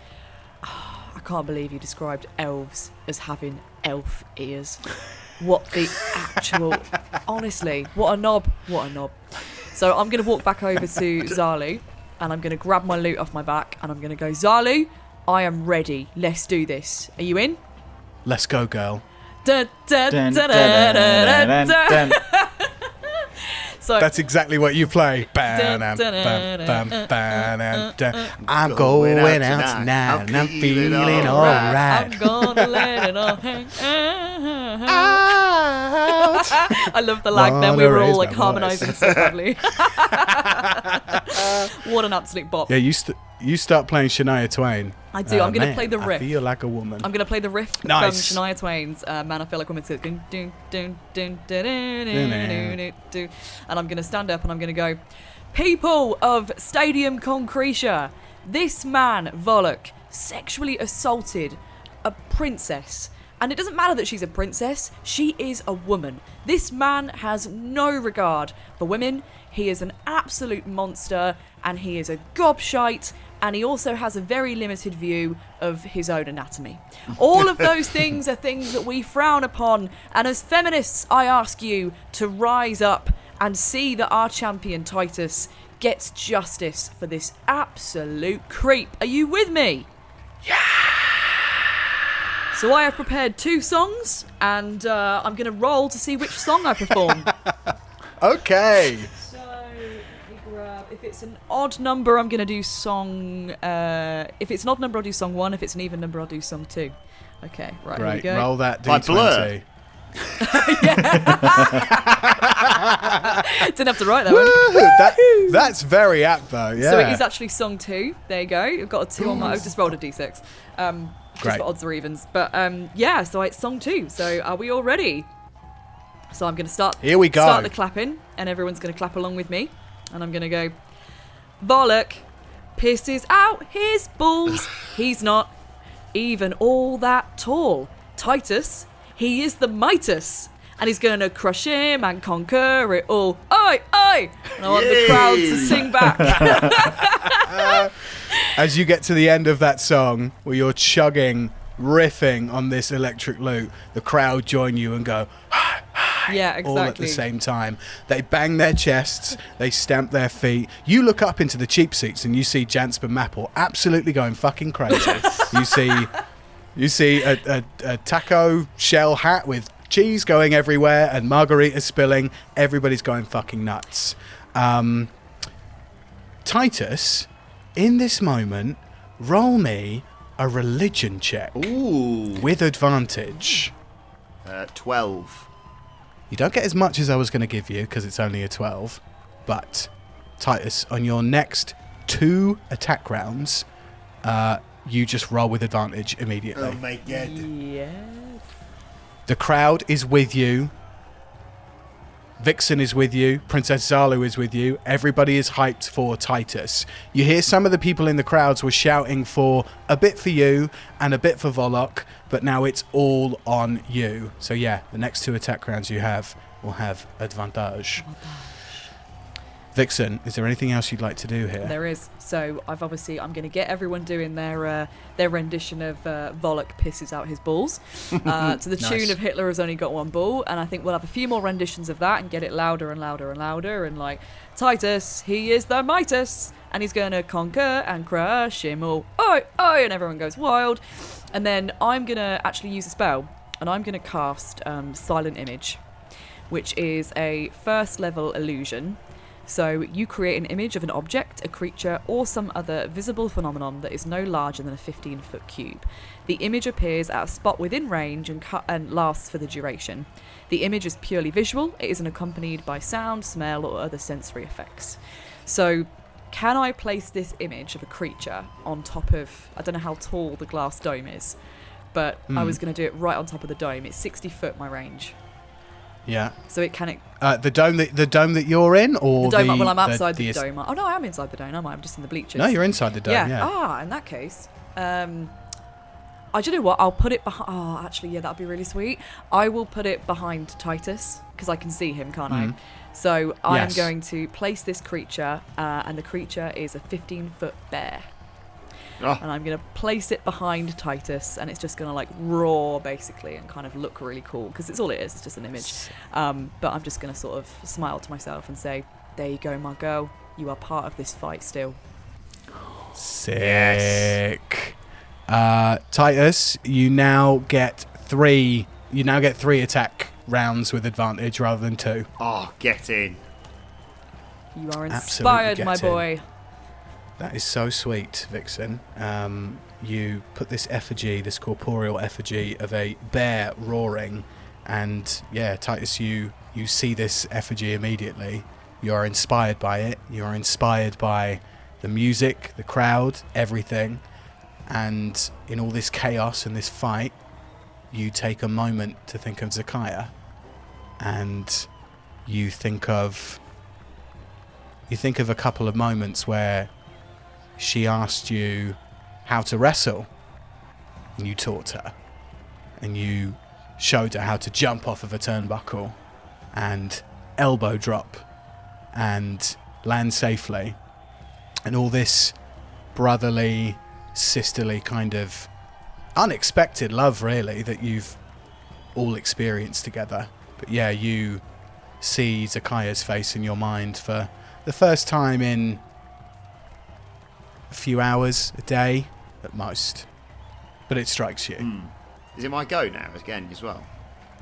I can't believe you described elves as having elf ears. What the actual... Honestly, what a knob. What a knob. So I'm going to walk back over to Zalu, and I'm going to grab my loot off my back, and I'm going to go, Zalu, I am ready. Let's do this. Are you in? Let's go, girl. Dun, dun, dun, dun, dun, dun, dun. So that's exactly what you play. I'm going out tonight and I'm feeling alright. I'm gonna let it all hang out. I love the lag then. We were all like harmonising so badly. What an absolute bop. Yeah, you start playing Shania Twain. I do. I'm going to play the riff. I feel like a woman. I'm going to play the riff from Shania Twain's Man, I Feel Like a Woman. And I'm going to stand up and I'm going to go, people of Stadium Concretia, this man, Vollock, sexually assaulted a princess. And it doesn't matter that she's a princess. She is a woman. This man has no regard for women. He is an absolute monster and he is a gobshite. And he also has a very limited view of his own anatomy. All of those things are things that we frown upon. And as feminists, I ask you to rise up and see that our champion, Titus, gets justice for this absolute creep. Are you with me? Yeah! So I have prepared 2 songs, and I'm going to roll to see which song I perform. Okay. If it's an odd number, I'm going to do song... if it's an odd number, I'll do song 1. If it's an even number, I'll do song 2. Okay, right, great. Here we go. Roll that By D20. Blur. Didn't have to write that one. That's very apt, though, yeah. So it is actually song 2. There you go. I've got a 2 on my... I've just rolled a D6. Just for odds or evens. But, yeah, so it's song 2. So are we all ready? So I'm going to start... Here we go. Start the clapping, and everyone's going to clap along with me. And I'm going to go... Vollock pisses out his balls. He's not even all that tall. Titus, he is the Mitus. And he's going to crush him and conquer it all. Oi, oi! And I want the crowd to sing back. As you get to the end of that song, where you're chugging, riffing on this electric lute, the crowd join you and go... Yeah, exactly. All at the same time. They bang their chests, they stamp their feet. You look up into the cheap seats and you see Jansper Mapple absolutely going fucking crazy. You see a taco shell hat with cheese going everywhere and margarita spilling. Everybody's going fucking nuts. Titus, in this moment, roll me a religion check. Ooh. With advantage. 12. You don't get as much as I was going to give you because it's only a 12. But, Titus, on your next 2 attack rounds, you just roll with advantage immediately. Oh my god. Yes. The crowd is with you. Vixen is with you. Princess Zalu is with you. Everybody is hyped for Titus. You hear some of the people in the crowds were shouting for a bit for you and a bit for Vollock, but now it's all on you. So yeah, the next 2 attack rounds you have will have advantage. Vixen, is there anything else you'd like to do here? There is. So I'm going to get everyone doing their rendition of Vollock pisses out his balls to the tune of Hitler has only got one ball, and I think we'll have a few more renditions of that and get it louder and louder and louder, and like, Titus, he is the Mightus, and he's going to conquer and crush him all. Oi, oi, and everyone goes wild. And then I'm going to actually use a spell, and I'm going to cast Silent Image, which is a first level illusion. So you create an image of an object, a creature, or some other visible phenomenon that is no larger than a 15-foot cube. The image appears at a spot within range and lasts for the duration. The image is purely visual. It isn't accompanied by sound, smell, or other sensory effects. So can I place this image of a creature on top of, I don't know how tall the glass dome is, but I was going to do it right on top of the dome. It's 60 foot my range. Yeah. So it can... the dome that you're in, or the dome? Well, I'm outside the dome. Oh no, I am inside the dome. I'm just in the bleachers. No, you're inside the dome. Yeah. In that case, I don't know what. I'll put it behind. Oh, actually, yeah, that'd be really sweet. I will put it behind Titus because I can see him, can't I? So I'm going to place this creature, and the creature is a 15-foot bear. Oh. And I'm going to place it behind Titus, and it's just going to like roar basically and kind of look really cool because it's all it is. It's just an image. But I'm just going to sort of smile to myself and say, "There you go, my girl. You are part of this fight still." Sick. Yes. Titus, you now get 3 attack rounds with advantage rather than 2. Oh, get in. You are inspired, my boy. That is so sweet, Vixen. You put this effigy, this corporeal effigy of a bear roaring, and yeah, Titus, you see this effigy immediately. You are inspired by it. You are inspired by the music, the crowd, everything. And in all this chaos and this fight, you take a moment to think of Zakaya, and you think of a couple of moments where she asked you how to wrestle, and you taught her, and you showed her how to jump off of a turnbuckle and elbow drop and land safely, and all this brotherly, sisterly kind of unexpected love really that you've all experienced together. But yeah, you see Zakaya's face in your mind for the first time in a few hours, a day at most, but it strikes you. Is it my go now again as well?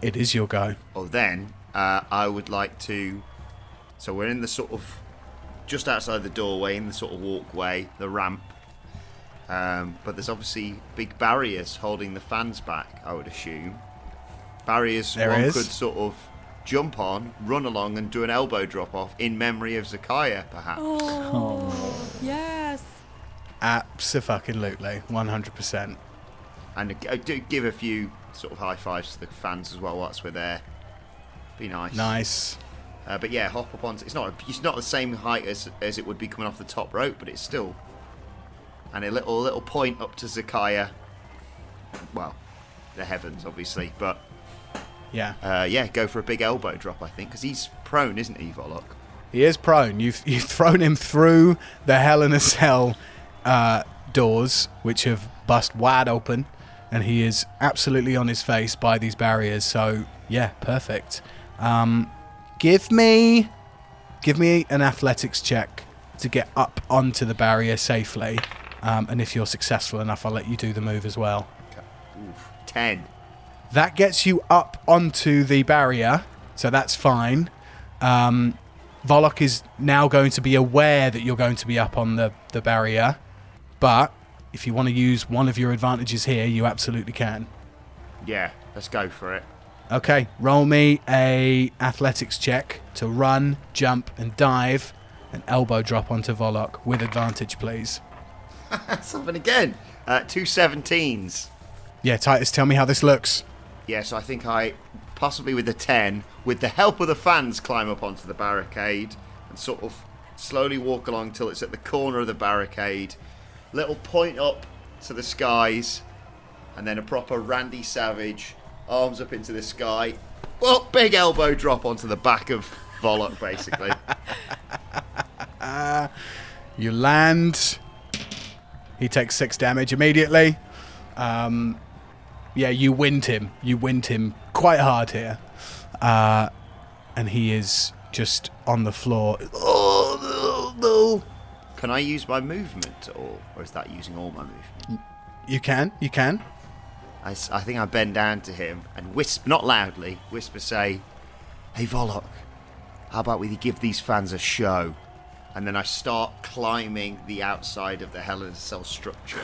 It is your go. Well then, I would like to, so we're in the sort of just outside the doorway, in the sort of walkway, the ramp, but there's obviously big barriers holding the fans back, I would assume. Barriers one could sort of jump on, run along and do an elbow drop off in memory of Zakaya, perhaps. Oh. Yes. Abso-fucking-lutely, 100%. And do give a few sort of high fives to the fans as well whilst we're there. Be nice. Nice. But yeah, hop up onto. It's not the same height as it would be coming off the top rope, but it's still. And a little point up to Zakaya. Well, the heavens, obviously, but. Yeah. Go for a big elbow drop, I think, because he's prone, isn't he, Vollock? He is prone. You've thrown him through the Hell in a Cell doors, which have bust wide open, and he is absolutely on his face by these barriers. So yeah, perfect. Give me an athletics check to get up onto the barrier safely, and if you're successful enough, I'll let you do the move as well. Okay. Oof. 10. That gets you up onto the barrier, so that's fine. Vollock is now going to be aware that you're going to be up on the barrier, but if you want to use one of your advantages here, you absolutely can. Yeah, let's go for it. Okay, roll me a athletics check to run, jump, and dive, and elbow drop onto Vollock with advantage, please. Something again. 2 17s. Yeah, Titus, tell me how this looks. Yeah, so I think I, possibly with a 10, with the help of the fans, climb up onto the barricade and sort of slowly walk along till it's at the corner of the barricade. Little point up to the skies, and then a proper Randy Savage, arms up into the sky. Well, big elbow drop onto the back of Vollock, basically. You land. He takes 6 damage immediately. You wind him. You wind him quite hard here. And he is just on the floor. Oh, no. Can I use my movement at all? Or is that using all my movement? You can. I think I bend down to him and whisper, not loudly, say, "Hey, Vollock, how about we give these fans a show?" And then I start climbing the outside of the Hell in a Cell structure.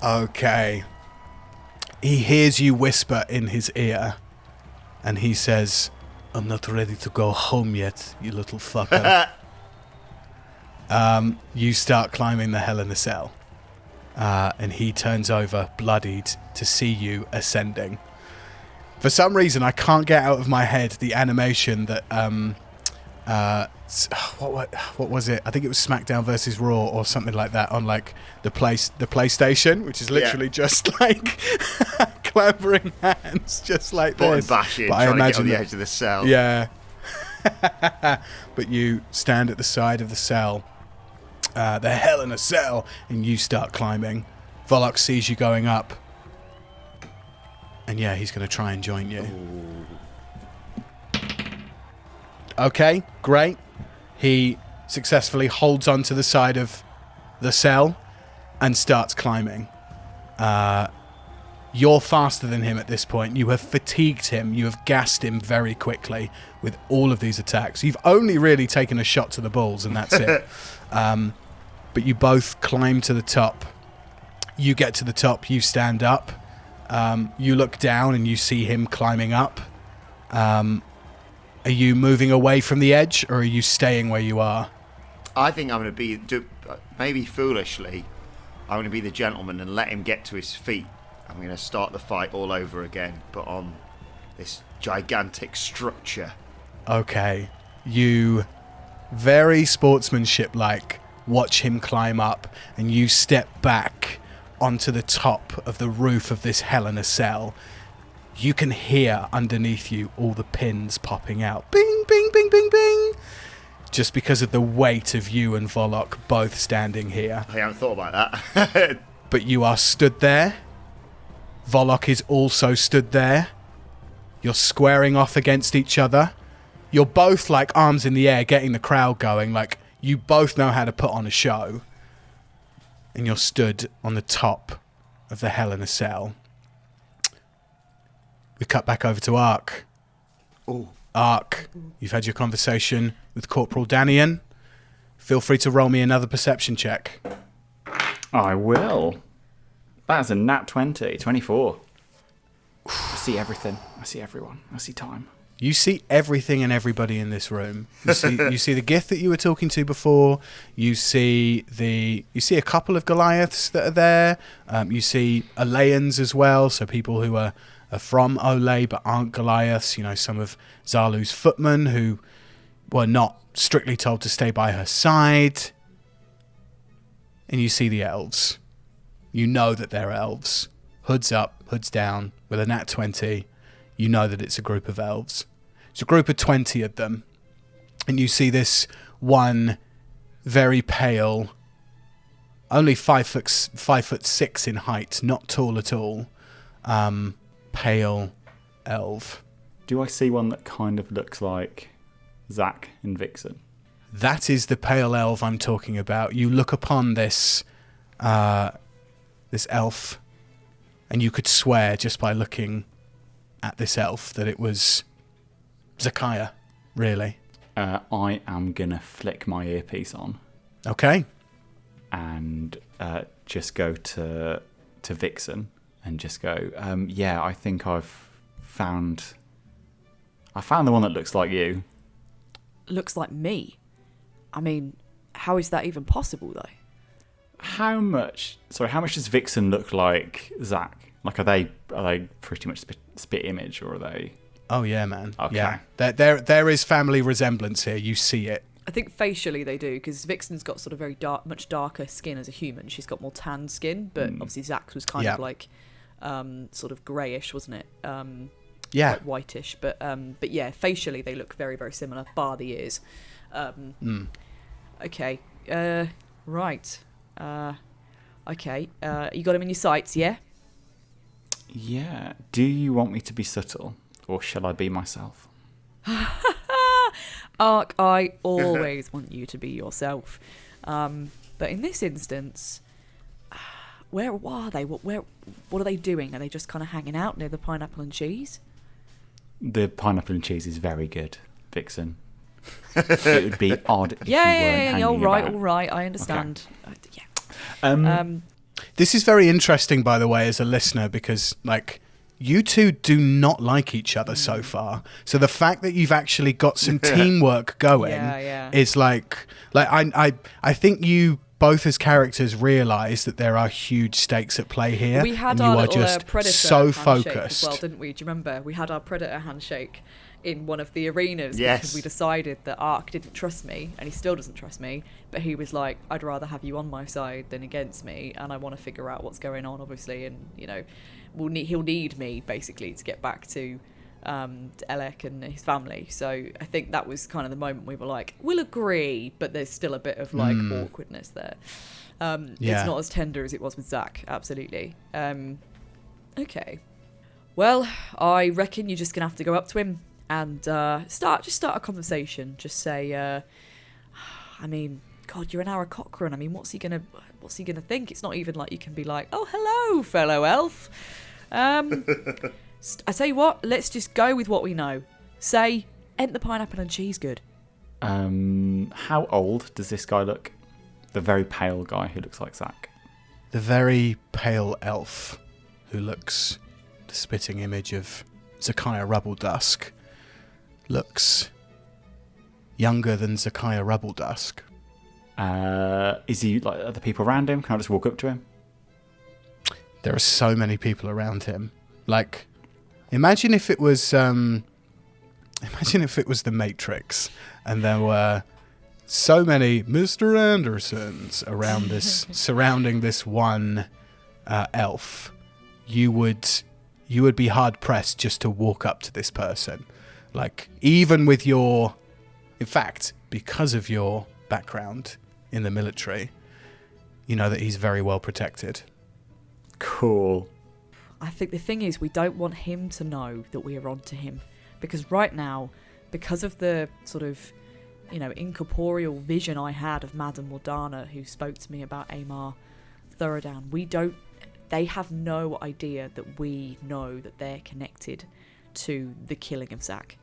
Okay. He hears you whisper in his ear, and he says, "I'm not ready to go home yet, you little fucker." You start climbing the Hell in a Cell, and he turns over, bloodied, to see you ascending. For some reason, I can't get out of my head the animation that what was it? I think it was SmackDown versus Raw or something like that on like the PlayStation, which is literally just like clambering hands, just like Button this. bashing, But I trying to get imagine on the edge of the cell. Yeah. But you stand at the side of the cell, the Hell in a Cell, and you start climbing. Vollock sees you going up, and he's going to try and join you. Ooh. Okay, great. He successfully holds onto the side of the cell and starts climbing. You're faster than him at this point. You have fatigued him. You have gassed him very quickly with all of these attacks. You've only really taken a shot to the balls, and that's it. But you both climb to the top. You get to the top. You stand up. You look down, and you see him climbing up. Are you moving away from the edge, or are you staying where you are? I think I'm going to be, maybe foolishly, I'm going to be the gentleman and let him get to his feet. I'm going to start the fight all over again, but on this gigantic structure. Okay. You, very sportsmanship-like, watch him climb up, and you step back onto the top of the roof of this Hell in a Cell. You can hear underneath you all the pins popping out. Bing, bing, bing, bing, bing. Just because of the weight of you and Vollock both standing here. I haven't thought about that. But you are stood there. Vollock is also stood there. You're squaring off against each other. You're both like arms in the air, getting the crowd going. Like you both know how to put on a show. And you're stood on the top of the Hell in a Cell. We cut back over to Ark. Oh. Ark, you've had your conversation with Corporal Danian. Feel free to roll me another perception check. I will. That's a nat 20, 24. I see everything. I see everyone. I see time. You see everything and everybody in this room. You see the Gith that you were talking to before. You see a couple of Goliaths that are there. You see Alayans as well, so people who are from Olay but aren't Goliaths. You know, some of Zalu's footmen who were not strictly told to stay by her side. And you see the elves. You know that they're elves. Hoods up, hoods down, with a nat 20. You know that it's a group of elves. It's a group of 20 of them. And you see this one very pale, only 5'6" in height, not tall at all, pale elf. Do I see one that kind of looks like Zack and Vixen? That is the pale elf I'm talking about. You look upon this elf, and you could swear just by looking at this elf that it was Zakaiya, really. I am going to flick my earpiece on. Okay. And just go to Vixen and just go, I think I found the one that looks like you. Looks like me? I mean, how is that even possible, though? How much does Vixen look like Zack? Like, are they pretty much spit image, or are they? Oh yeah, man. Okay. Yeah, there is family resemblance here. You see it. I think facially they do, because Vixen's got sort of very much darker skin as a human. She's got more tan skin, but obviously Zack's was kind of like sort of greyish, wasn't it? Yeah. quite whitish, but yeah, facially they look very, very similar, bar the ears. Okay, right. Okay, you got him in your sights, yeah? Yeah. Do you want me to be subtle, or shall I be myself? Ark, I always want you to be yourself. But in this instance, where are they? What are they doing? Are they just kind of hanging out near the pineapple and cheese? The pineapple and cheese is very good, Vixen. It would be odd if you weren't hanging all about. right, I understand. Okay. This is very interesting, by the way, as a listener, because like you two do not like each other so far. So the fact that you've actually got some teamwork going is like I think you both as characters realise that there are huge stakes at play here. We had and our you are little just predator so handshake focused as well, didn't we? Do you remember? We had our predator handshake in one of the arenas Yes. because we decided that Ark didn't trust me, and he still doesn't trust me, but he was like, I'd rather have you on my side than against me, and I want to figure out what's going on, obviously, and you know, he'll need me basically to get back to Elec and his family. So I think that was kind of the moment we were like, we'll agree, but there's still a bit of like awkwardness there. It's not as tender as it was with Zach, absolutely. Okay, well, I reckon you're just gonna have to go up to him and start a conversation. Just say, I mean, God, you're an Aarakocra. I mean, what's he gonna think? It's not even like you can be like, oh, hello, fellow elf. I tell you what, let's just go with what we know. Say, ain't the pineapple and cheese good? How old does this guy look? The very pale guy who looks like Zach. the very pale elf who looks the spitting image of Zakiah Rubbledusk looks younger than Zakiah Rubbledusk. Is he like other people around him? Can I just walk up to him? There are so many people around him. Like, imagine if it was the Matrix, and there were so many Mr. Andersons around this, surrounding this one elf. You would be hard pressed just to walk up to this person. Like, even with your, in fact, because of your background in the military, you know that he's very well protected. Cool. I think the thing is, we don't want him to know that we are onto him, because right now, because of the sort of, you know, incorporeal vision I had of Madame Morgana, who spoke to me about Amar Thorodan, they have no idea that we know that they're connected to the killing of Zach.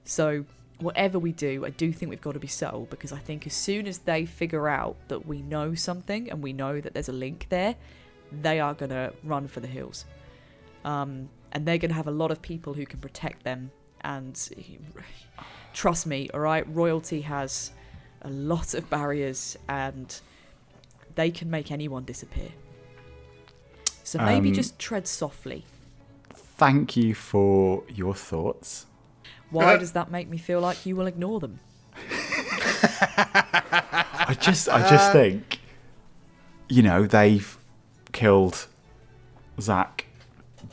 So whatever we do, I do think we've got to be subtle, because I think as soon as they figure out that we know something and we know that there's a link there, they are going to run for the hills. And they're going to have a lot of people who can protect them. And trust me, all right, royalty has a lot of barriers and they can make anyone disappear. So maybe just tread softly. Thank you for your thoughts. Why does that make me feel like you will ignore them? I just think, you know, they've killed Zach.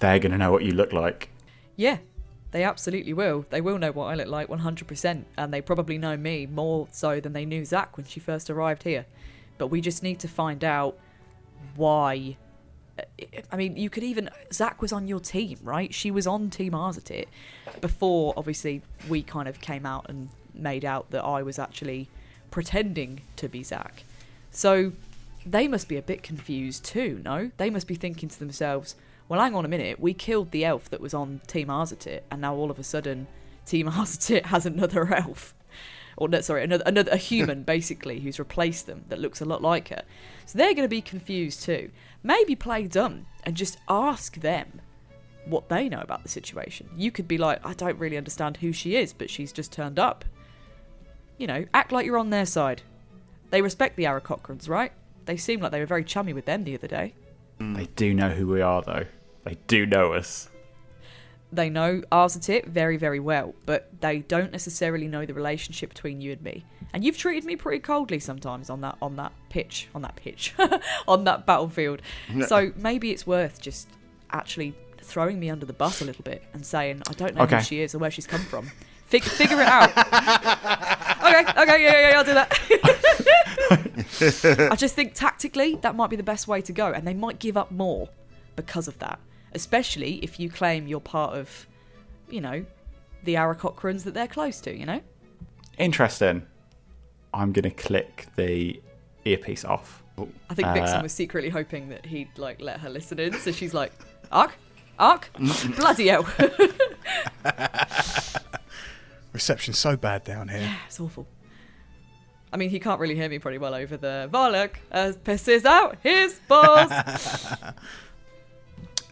They're going to know what you look like. Yeah, they absolutely will. They will know what I look like 100%. And they probably know me more so than they knew Zach when she first arrived here. But we just need to find out why. I mean, you could even... Zach was on your team, right? She was on Team Arzatit before, obviously, we kind of came out and made out that I was actually pretending to be Zach. So they must be a bit confused too, no? They must be thinking to themselves, well, hang on a minute, we killed the elf that was on Team Arzatit, and now all of a sudden Team Arzatit has another elf. Or no, sorry, a human, basically, who's replaced them, that looks a lot like her. So they're going to be confused too. Maybe play dumb and just ask them what they know about the situation. You could be like, I don't really understand who she is, but she's just turned up. You know, act like you're on their side. They respect the Aarakocrans, right? They seem like they were very chummy with them the other day. They do know who we are, though. They do know us. They know Arzatit very, very well, but they don't necessarily know the relationship between you and me. And you've treated me pretty coldly sometimes on that battlefield. So maybe it's worth just actually throwing me under the bus a little bit and saying, I don't know who she is or where she's come from. Figure it out. Okay, yeah, I'll do that. I just think tactically that might be the best way to go, and they might give up more because of that, especially if you claim you're part of, you know, the Aarakocrans that they're close to, you know? Interesting. I'm going to click the earpiece off. I think Vixen was secretly hoping that he'd like let her listen in, so she's like, Ark? Bloody hell. Reception's so bad down here. Yeah, it's awful. I mean, he can't really hear me pretty well over the Vollock. Pisses out his balls.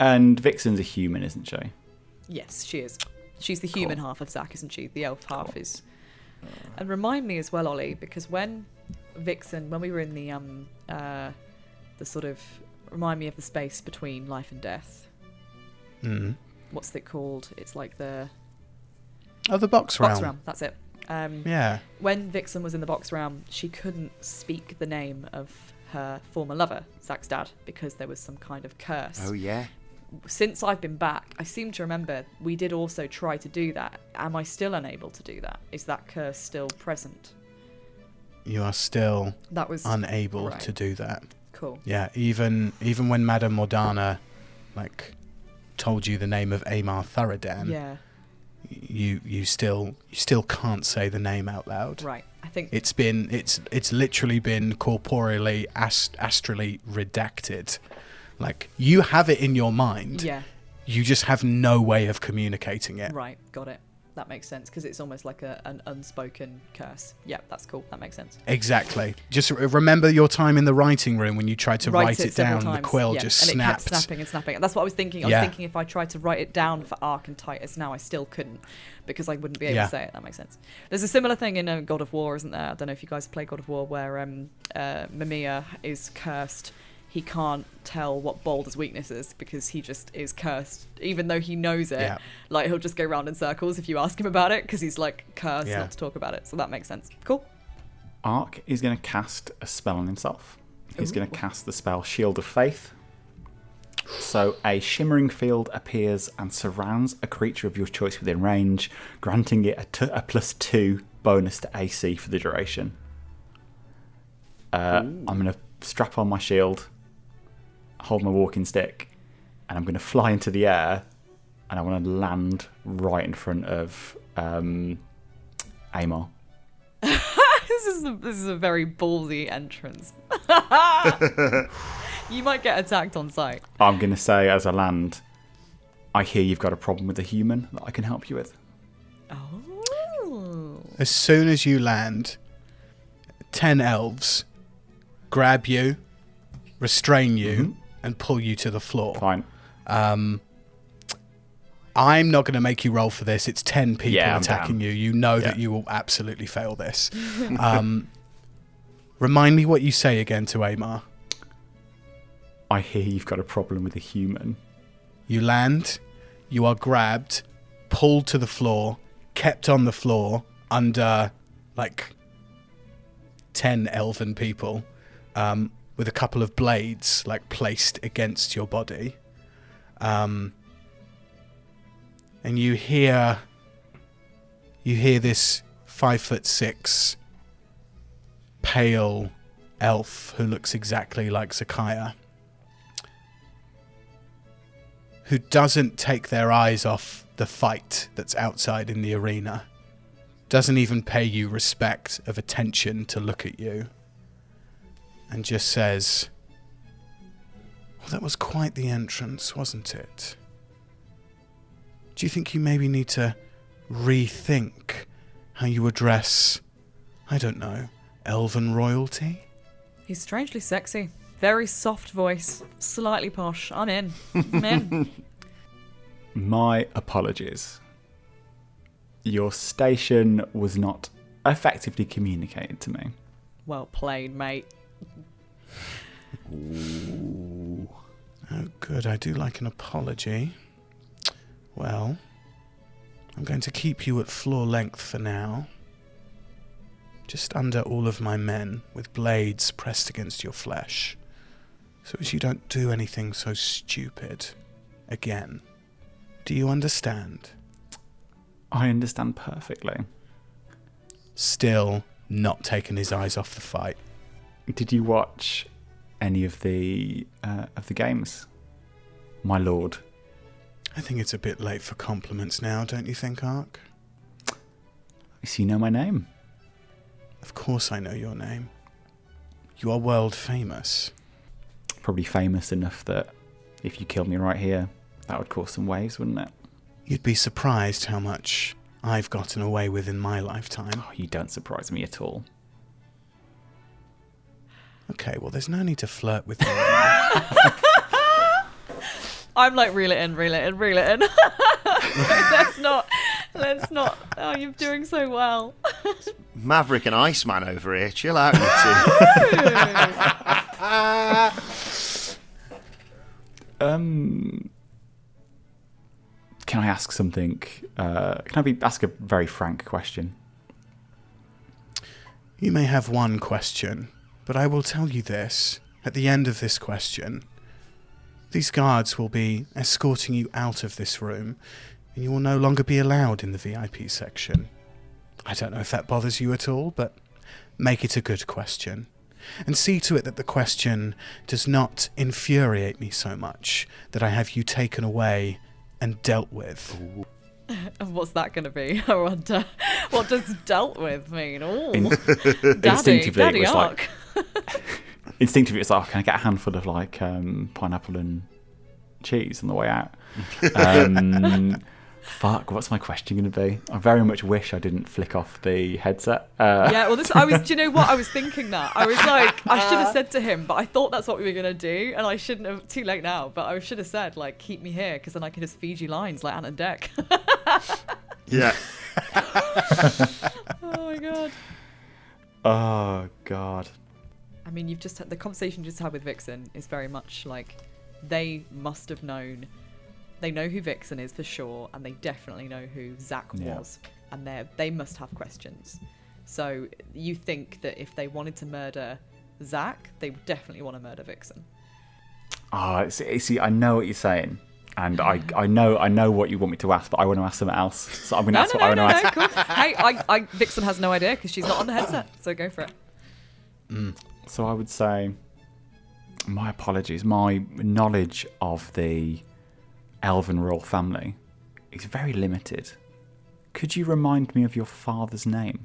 And Vixen's a human, isn't she? Yes, she is. She's the human half of Zack, isn't she? The elf half is. And remind me as well, Ollie, because when we were in the sort of, remind me of the space between life and death. What's it called? It's like the box realm. Box realm, that's it. Yeah. When Vixen was in the box realm, she couldn't speak the name of her former lover, Zack's dad, because there was some kind of curse. Oh, yeah. Since I've been back, I seem to remember we did also try to do that. Am I still unable to do that? Is that curse still present? You are still unable right. to do that. Cool. Yeah, even when Madame Morgana, like, told you the name of Amar Tharadan. Yeah. You still can't say the name out loud. Right. I think it's literally been corporeally, astrally redacted. Like, you have it in your mind. Yeah. You just have no way of communicating it. Right. Got it. That makes sense, because it's almost like an unspoken curse. Yeah, that's cool. That makes sense. Exactly. Just remember your time in the writing room when you tried to write it down. Times. The quill just snapped. And it kept snapping and snapping. And that's what I was thinking. I was thinking if I tried to write it down for Ark and Titus now, I still couldn't, because I wouldn't be able to say it. That makes sense. There's a similar thing in God of War, isn't there? I don't know if you guys play God of War, where Mimir is cursed. He can't tell what Balder's weakness is because he just is cursed, even though he knows it. Yeah. Like, he'll just go round in circles if you ask him about it, because he's like cursed not to talk about it. So that makes sense. Cool. Ark is going to cast a spell on himself. He's going to cast the spell Shield of Faith. So a shimmering field appears and surrounds a creature of your choice within range, granting it a +2 bonus to AC for the duration. I'm going to strap on my shield, hold my walking stick, and I'm going to fly into the air, and I want to land right in front of Amar. This is a very ballsy entrance. You might get attacked on sight. I'm going to say, as I land, I hear you've got a problem with a human that I can help you with. Oh. As soon as you land, 10 elves grab you, restrain you, and pull you to the floor. Fine. I'm not going to make you roll for this. It's 10 people attacking you. You know that you will absolutely fail this. Remind me what you say again to Amar. I hear you've got a problem with a human. You land, you are grabbed, pulled to the floor, kept on the floor under, like, 10 elven people, with a couple of blades, like, placed against your body. And you hear this 5'6" pale elf who looks exactly like Zakaya, who doesn't take their eyes off the fight that's outside in the arena, doesn't even pay you respect of attention to look at you, and just says, well, that was quite the entrance, wasn't it? Do you think you maybe need to rethink how you address, I don't know, elven royalty? He's strangely sexy. Very soft voice. Slightly posh. I'm in. I'm in. My apologies. Your station was not effectively communicated to me. Well played, mate. Ooh. Oh, good. I do like an apology. Well, I'm going to keep you at floor length for now. Just under all of my men, with blades pressed against your flesh, so as you don't do anything so stupid again. Do you understand? I understand perfectly. Still not taking his eyes off the fight. Did you watch any of the games, my lord? I think it's a bit late for compliments now, don't you think, Ark? So you know my name? Of course I know your name. You are world famous. Probably famous enough that if you killed me right here, that would cause some waves, wouldn't it? You'd be surprised how much I've gotten away with in my lifetime. Oh, you don't surprise me at all. Okay, well, there's no need to flirt with me. I'm like, reel it in. Let's not. Oh, you're doing so well. Maverick and Iceman over here. Chill out, you two. Can I ask something? Ask a very frank question? You may have one question, but I will tell you this. At the end of this question, these guards will be escorting you out of this room, and you will no longer be allowed in the VIP section. I don't know if that bothers you at all, but make it a good question. And see to it that the question does not infuriate me so much that I have you taken away and dealt with. And what's that going to be? I wonder. What does dealt with mean? Oh, Instinctively, Daddy it was Ark. Instinctively, it's like, can I get a handful of like pineapple and cheese on the way out? Fuck, what's my question going to be? I very much wish I didn't flick off the headset. Yeah, well, do you know what? I was thinking that. I was like, I should have said to him, but I thought that's what we were going to do, and I shouldn't have, too late now, but I should have said, like, keep me here, because then I can just feed you lines like Ant and Dec. Yeah. Oh, my God. Oh, God. I mean, you've just had, the conversation you just had with Vixen is very much like, they must have known. They know who Vixen is for sure, and they definitely know who Zach was, and they must have questions. So you think that if they wanted to murder Zach, they would definitely want to murder Vixen. See, I know what you're saying, and I know what you want me to ask, but I want to ask something else. So I'm going to ask what I want to ask. Cool. Hey, Vixen has no idea because she's not on the headset, so go for it. So I would say, my apologies, my knowledge of the Elven royal family is very limited. Could you remind me of your father's name?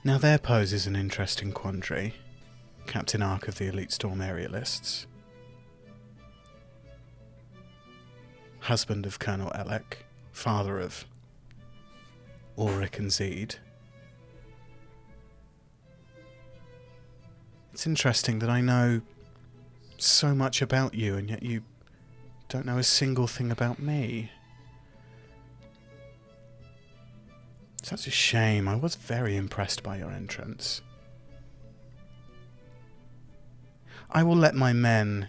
Now there poses an interesting quandary, Captain Ark of the Elite Storm Aerialists. Husband of Colonel Elec, father of Ulrich and Zede. It's interesting that I know so much about you, and yet you don't know a single thing about me. Such a shame. I was very impressed by your entrance. I will let my men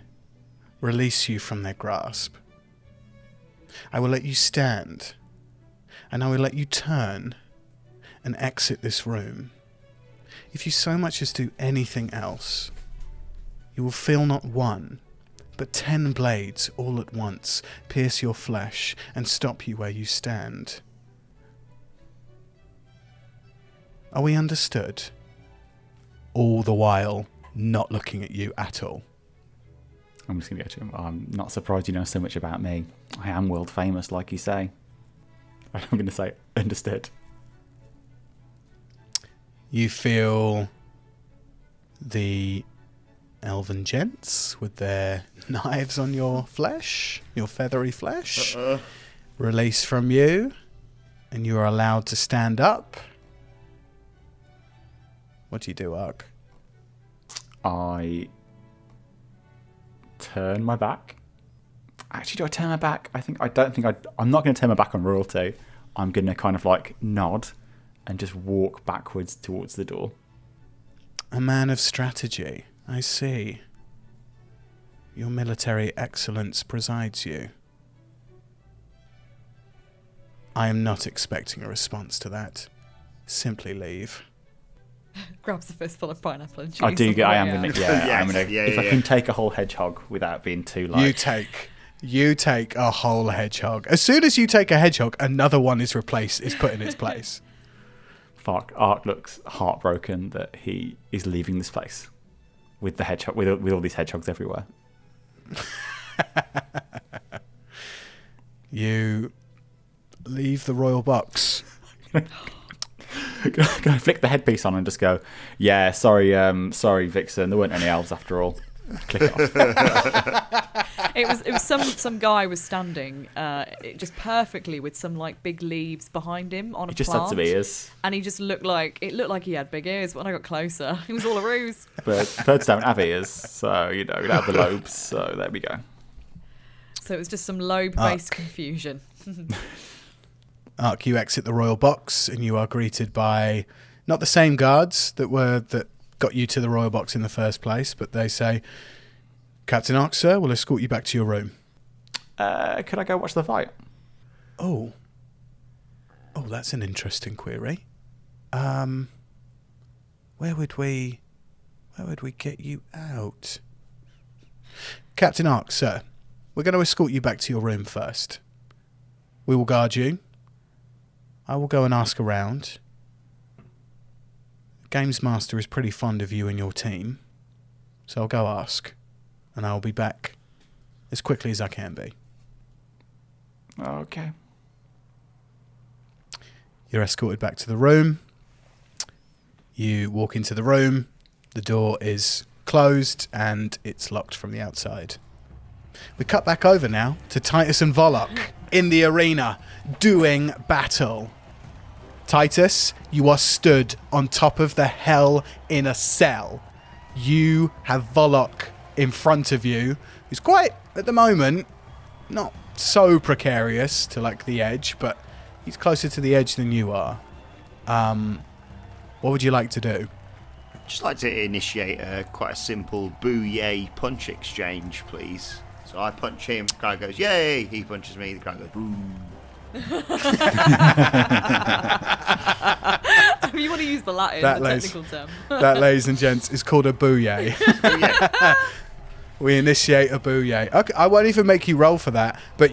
release you from their grasp. I will let you stand, and I will let you turn and exit this room. If you so much as do anything else, you will feel not one, but 10 blades all at once pierce your flesh and stop you where you stand. Are we understood? All the while not looking at you at all. I'm just going to go to him. I'm not surprised you know so much about me. I am world famous, like you say. I'm going to say, understood. You feel the elven gents with their knives on your flesh, your feathery flesh, release from you, and you are allowed to stand up. What do you do, Ark? I turn my back. Actually, do I turn my back? I'm not going to turn my back on royalty. I'm going to kind of like nod and just walk backwards towards the door. A man of strategy. I see. Your military excellence presides you. I am not expecting a response to that. Simply leave. Grabs a fistful of pineapple and cheese. I am going to, Yes, if I can take a whole hedgehog without being too like... You take You take a whole hedgehog. As soon as you take a hedgehog, another one is put in its place. Fuck, Ark looks heartbroken that he is leaving this place with the hedgehog, with all these hedgehogs everywhere. You leave the royal box. Go flick the headpiece on and just go, yeah, sorry, Vixen, there weren't any elves after all. Click it off. It was some guy was standing just perfectly with some like big leaves behind him on a plant. He just had some ears. And he just looked like he had big ears. But when I got closer, it was all a ruse. But birds don't have ears, so you don't have the lobes. So there we go. So it was just some lobe-based confusion. Ark, you exit the royal box and you are greeted by not the same guards that got you to the royal box in the first place, but they say, Captain Ark, sir, we'll escort you back to your room. Could I go watch the fight? Oh, that's an interesting query. Where would we get you out? Captain Ark, sir, we're going to escort you back to your room first. We will guard you. I will go and ask around. Games Master is pretty fond of you and your team, so I'll go ask, and I'll be back as quickly as I can be. Okay. You're escorted back to the room. You walk into the room. The door is closed, and it's locked from the outside. We cut back over now to Titus and Vollock in the arena, doing battle. Titus, you are stood on top of the Hell in a Cell. You have Vollock in front of you, who's quite, at the moment, not so precarious to like the edge, but he's closer to the edge than you are. What would you like to do? I'd just like to initiate quite a simple boo-yay punch exchange, please. So I punch him, the crowd goes, yay! He punches me, the crowd goes, boo. If you want to use the Latin, technical term. That, ladies and gents, is called a booyah. We initiate a booyah. Okay, I won't even make you roll for that, but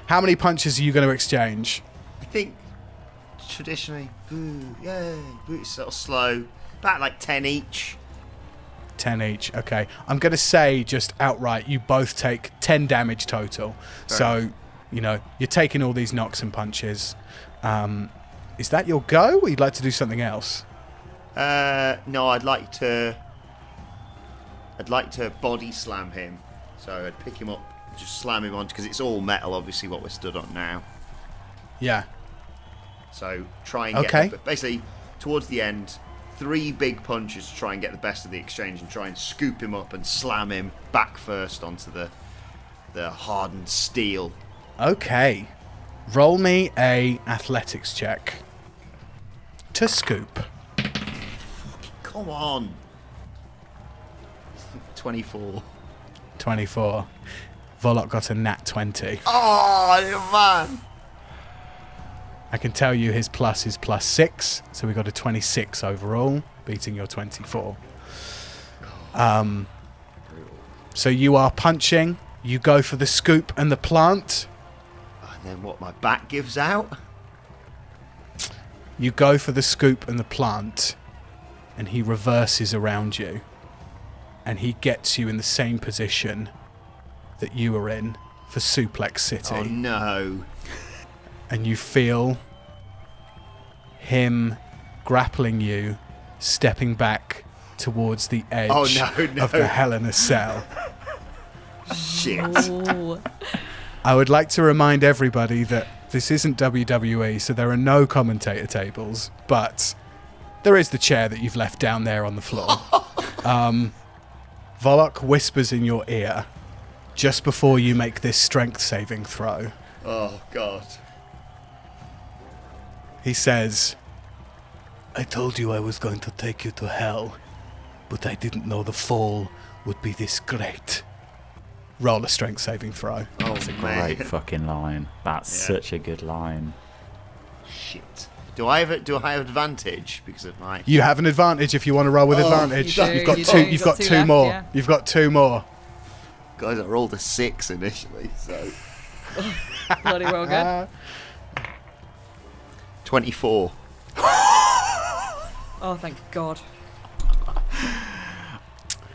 how many punches are you going to exchange? I think traditionally, boo, yay, boo, sort of slow, about like 10 each. 10 each, okay. I'm going to say just outright, you both take 10 damage total. So, you're taking all these knocks and punches. Is that your go, or you'd like to do something else? No, I'd like to body slam him. So I'd pick him up, just slam him on, because it's all metal, obviously, what we're stood on now. Yeah. So try and get, basically, towards the end, 3 big punches to try and get the best of the exchange and try and scoop him up and slam him back first onto the hardened steel. Okay. Roll me a athletics check. To scoop. Come on. 24. 24. Vollock got a nat 20. Oh, man. I can tell you his plus is +6, so we got a 26 overall, beating your 24. So you are punching. You go for the scoop and the plant. And then what, my back gives out? You go for the scoop and the plant, and he reverses around you. And he gets you in the same position that you were in for Suplex City. Oh, no. And you feel him grappling you, stepping back towards the edge of the Hell in a Cell. Shit. Ooh. I would like to remind everybody that this isn't WWE, so there are no commentator tables, but there is the chair that you've left down there on the floor. Vollock whispers in your ear just before you make this strength saving throw. Oh, God. He says, I told you I was going to take you to hell, but I didn't know the fall would be this great. Roll a strength saving throw. Oh, That's a great fucking line. That's such a good line. Shit. Do I have advantage because of my... You have an advantage if you want to roll with advantage. You've got two more. Yeah. You've got 2 more. Guys, I rolled a 6 initially, so... Bloody well good. 24. Oh, thank God.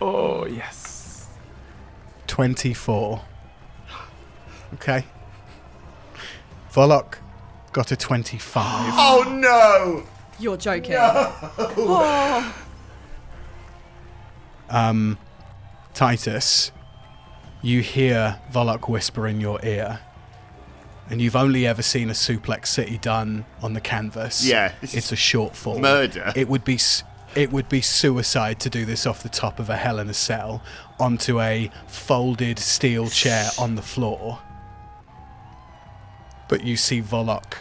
Oh, yes. 24. Okay. Vollock got a 25. Oh, no! You're joking. No. Oh. Titus, you hear Vollock whisper in your ear, and you've only ever seen a suplex city done on the canvas. Yeah. It's a short fall. Murder. It would be suicide to do this off the top of a Hell in a Cell onto a folded steel chair on the floor. But you see Vollock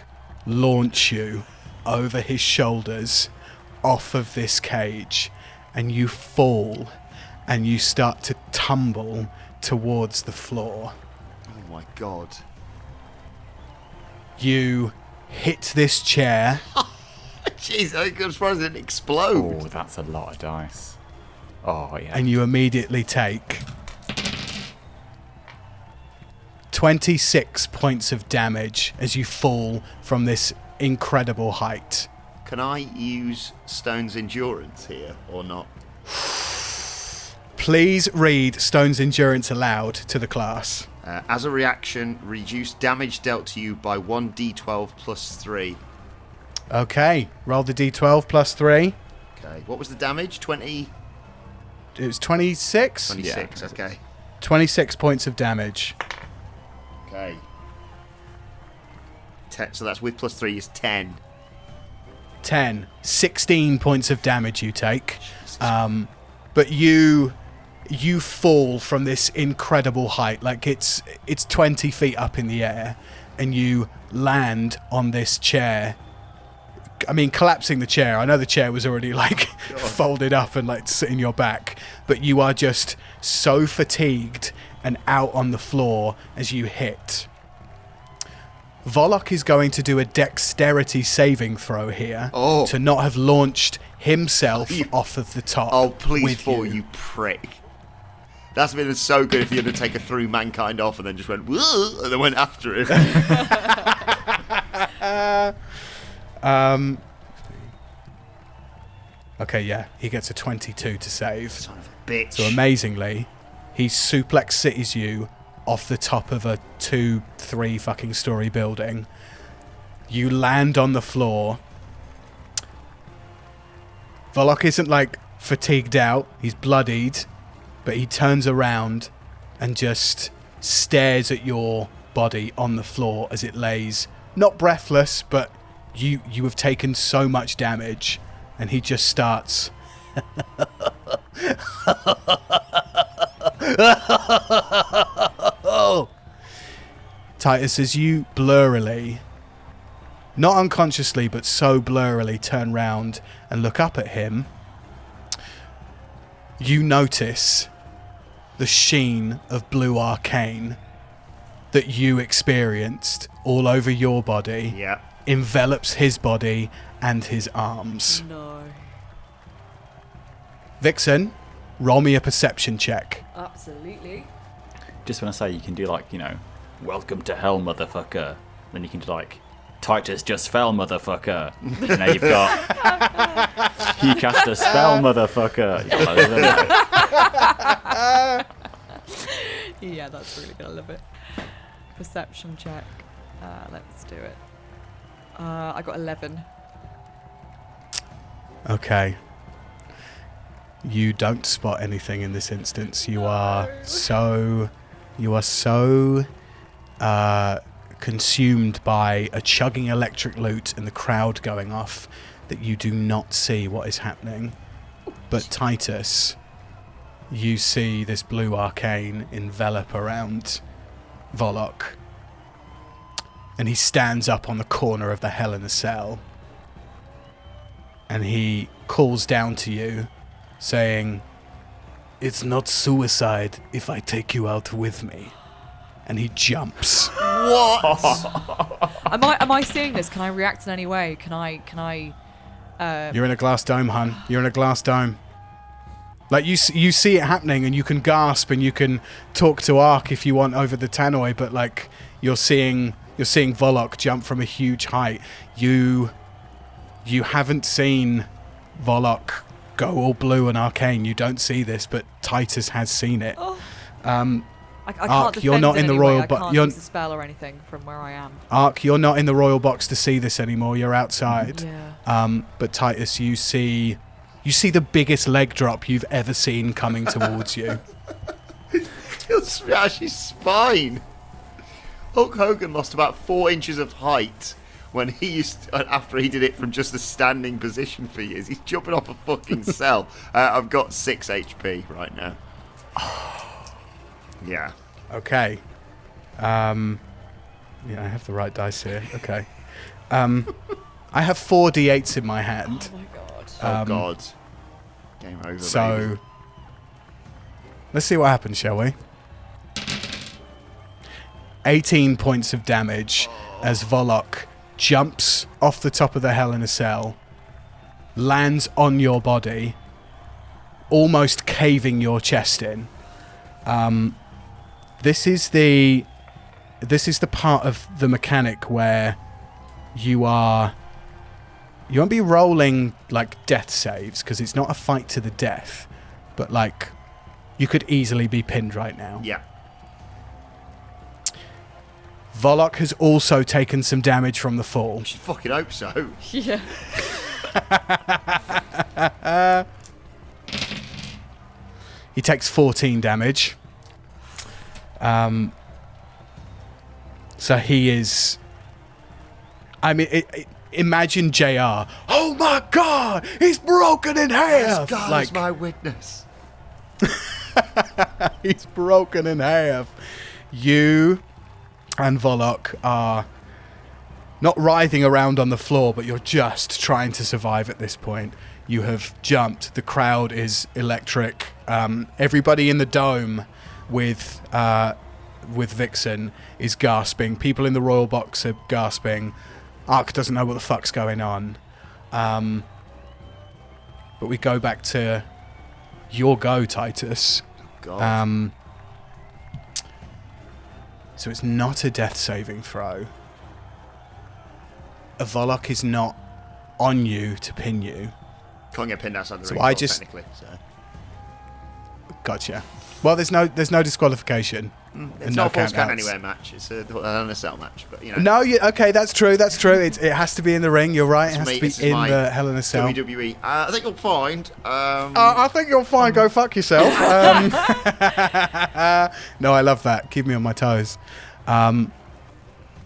launch you over his shoulders off of this cage, and you fall and you start to tumble towards the floor. Oh my God. You hit this chair. Jeez, I'm surprised it didn't explode. Oh, that's a lot of dice. Oh, yeah. And you immediately take 26 points of damage as you fall from this incredible height. Can I use Stone's Endurance here or not? Please read Stone's Endurance aloud to the class. As a reaction, reduce damage dealt to you by 1d12 plus 3. Okay, roll the d12 plus 3. Okay, what was the damage? 20? It was 26? 26, Yeah. okay. 26 points of damage. Okay. So that's with plus 3 is 10. 10. 16 points of damage you take. But you fall from this incredible height. Like it's 20 feet up in the air, and you land on this chair. I mean, collapsing the chair. I know the chair was already like folded up and like sitting your back, but you are just so fatigued and out on the floor as you hit. Vollock is going to do a dexterity saving throw here to not have launched himself off of the top. Oh, please with fall, you prick. That's been so good if the Undertaker threw Mankind off and then just went, whoa, and then went after him. Okay, yeah, he gets a 22 to save. Son of a bitch. So amazingly, he suplex cities you off the top of a 2-3 fucking story building. You land on the floor. Vollock isn't like fatigued out, he's bloodied, but he turns around and just stares at your body on the floor as it lays, not breathless, but you have taken so much damage, and he just starts Titus, as you blurrily, not unconsciously but so blurrily, turn round and look up at him, you notice the sheen of blue arcane that you experienced all over your body envelops his body and his arms. No. Vixen, roll me a perception check. Absolutely. Just want to say you can do like, welcome to hell, motherfucker. Then you can do like, Titus just fell, motherfucker. And now you've got, he cast a spell, motherfucker. Yeah, that's really good. I love it. Perception check. Let's do it. I got 11. Okay. You don't spot anything in this instance. You are so consumed by a chugging electric lute and the crowd going off that you do not see what is happening. But Titus, you see this blue arcane envelop around Vollock, and he stands up on the corner of the Hell in a Cell, and he calls down to you, saying, "It's not suicide if I take you out with me." And he jumps. What? Am I seeing this? Can I react in any way? Can I? You're in a glass dome, hun. You're in a glass dome. Like you see it happening, and you can gasp, and you can talk to Ark if you want over the tannoy, but like you're seeing Vollock jump from a huge height. You haven't seen Vollock go all blue and arcane. You don't see this, but Titus has seen it. Oh. I can't Ark, defend you're not in the royal box. box. Can't use a spell or anything from where I am. Ark, you're not in the royal box to see this anymore. You're outside. Yeah. But Titus, you see the biggest leg drop you've ever seen coming towards you. He'll smash his spine. Hulk Hogan lost about 4 inches of height when after he did it from just a standing position for years. He's jumping off a fucking cell. I've got 6 HP right now. Yeah. Okay. Yeah, I have the right dice here. Okay. I have 4 d8s in my hand. Oh my god. Oh god. Game over. So, baby. let's see what happens, shall we? 18 points of damage as Vollock jumps off the top of the Hell in a Cell, lands on your body, almost caving your chest in. This is the part of the mechanic where you won't be rolling like death saves because it's not a fight to the death, but like you could easily be pinned right now. Yeah. Vollock has also taken some damage from the fall. I should fucking hope so. Yeah. He takes 14 damage. So he is... I mean, imagine JR. Oh my God! He's broken in half! God is my witness. He's broken in half. You and Vollock are not writhing around on the floor, but you're just trying to survive at this point. You have jumped. The crowd is electric. Everybody in the dome with Vixen is gasping. People in the royal box are gasping. Ark doesn't know what the fuck's going on. But we go back to your go, Titus. God. So it's not a death saving throw. A Vollock is not on you to pin you. Can't get pinned outside the So ring, I just- technically. So. Gotcha. Well, there's no disqualification. It's not a false count anywhere match. It's an NSL match, but you know. No, okay, that's true. That's true. It has to be in the ring. You're right. It has to be in the Hell in a Cell. WWE. I think you'll find. I think you'll find. Go fuck yourself. No, I love that. Keep me on my toes.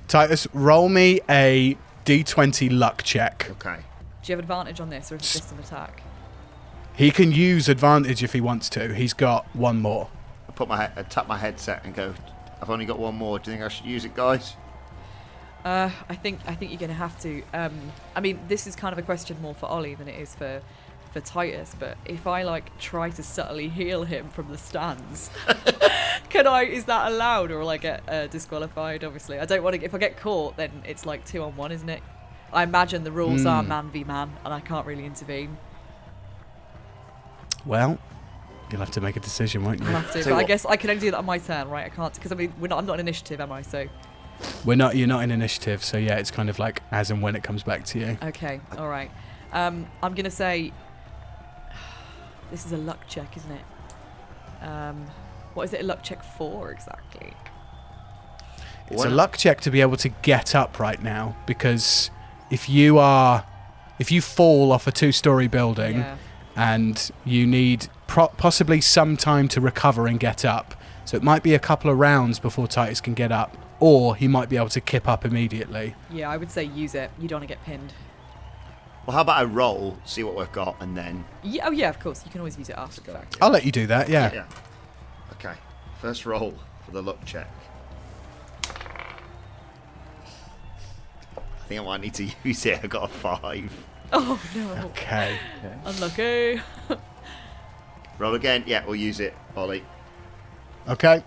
Titus, roll me a D20 luck check. Okay. Do you have advantage on this, or is it just an attack? He can use advantage if he wants to. He's got one more. I tap my headset and go, I've only got one more. Do you think I should use it, guys? I think you're going to have to. I mean, this is kind of a question more for Ollie than it is for Titus. But if I like try to subtly heal him from the stands, is that allowed, or will I get disqualified? Obviously, I don't want to. If I get caught, then it's like 2-on-1, isn't it? I imagine the rules are man v man, and I can't really intervene. Well, you'll have to make a decision, won't you? I'll have to, but I guess I can only do that on my turn, right? I can't, because I mean, I'm not an initiative, am I? So You're not in initiative, so yeah, it's kind of like as and when it comes back to you. okay, all right. I'm gonna say this is a luck check, isn't it? What is it a luck check for exactly? It's a luck check to be able to get up right now, because if you fall off a 2-story building. Yeah. And you need possibly some time to recover and get up. So it might be a couple of rounds before Titus can get up, or he might be able to kip up immediately. Yeah, I would say use it. You don't want to get pinned. Well, how about I roll, see what we've got, and then... Yeah, oh yeah, of course. You can always use it after the fact. I'll let you do that, yeah. Yeah. Okay. First roll for the luck check. I think I might need to use it. I got a 5. Oh no. Okay. Unlucky. Roll again. Yeah, we'll use it, Ollie. Okay.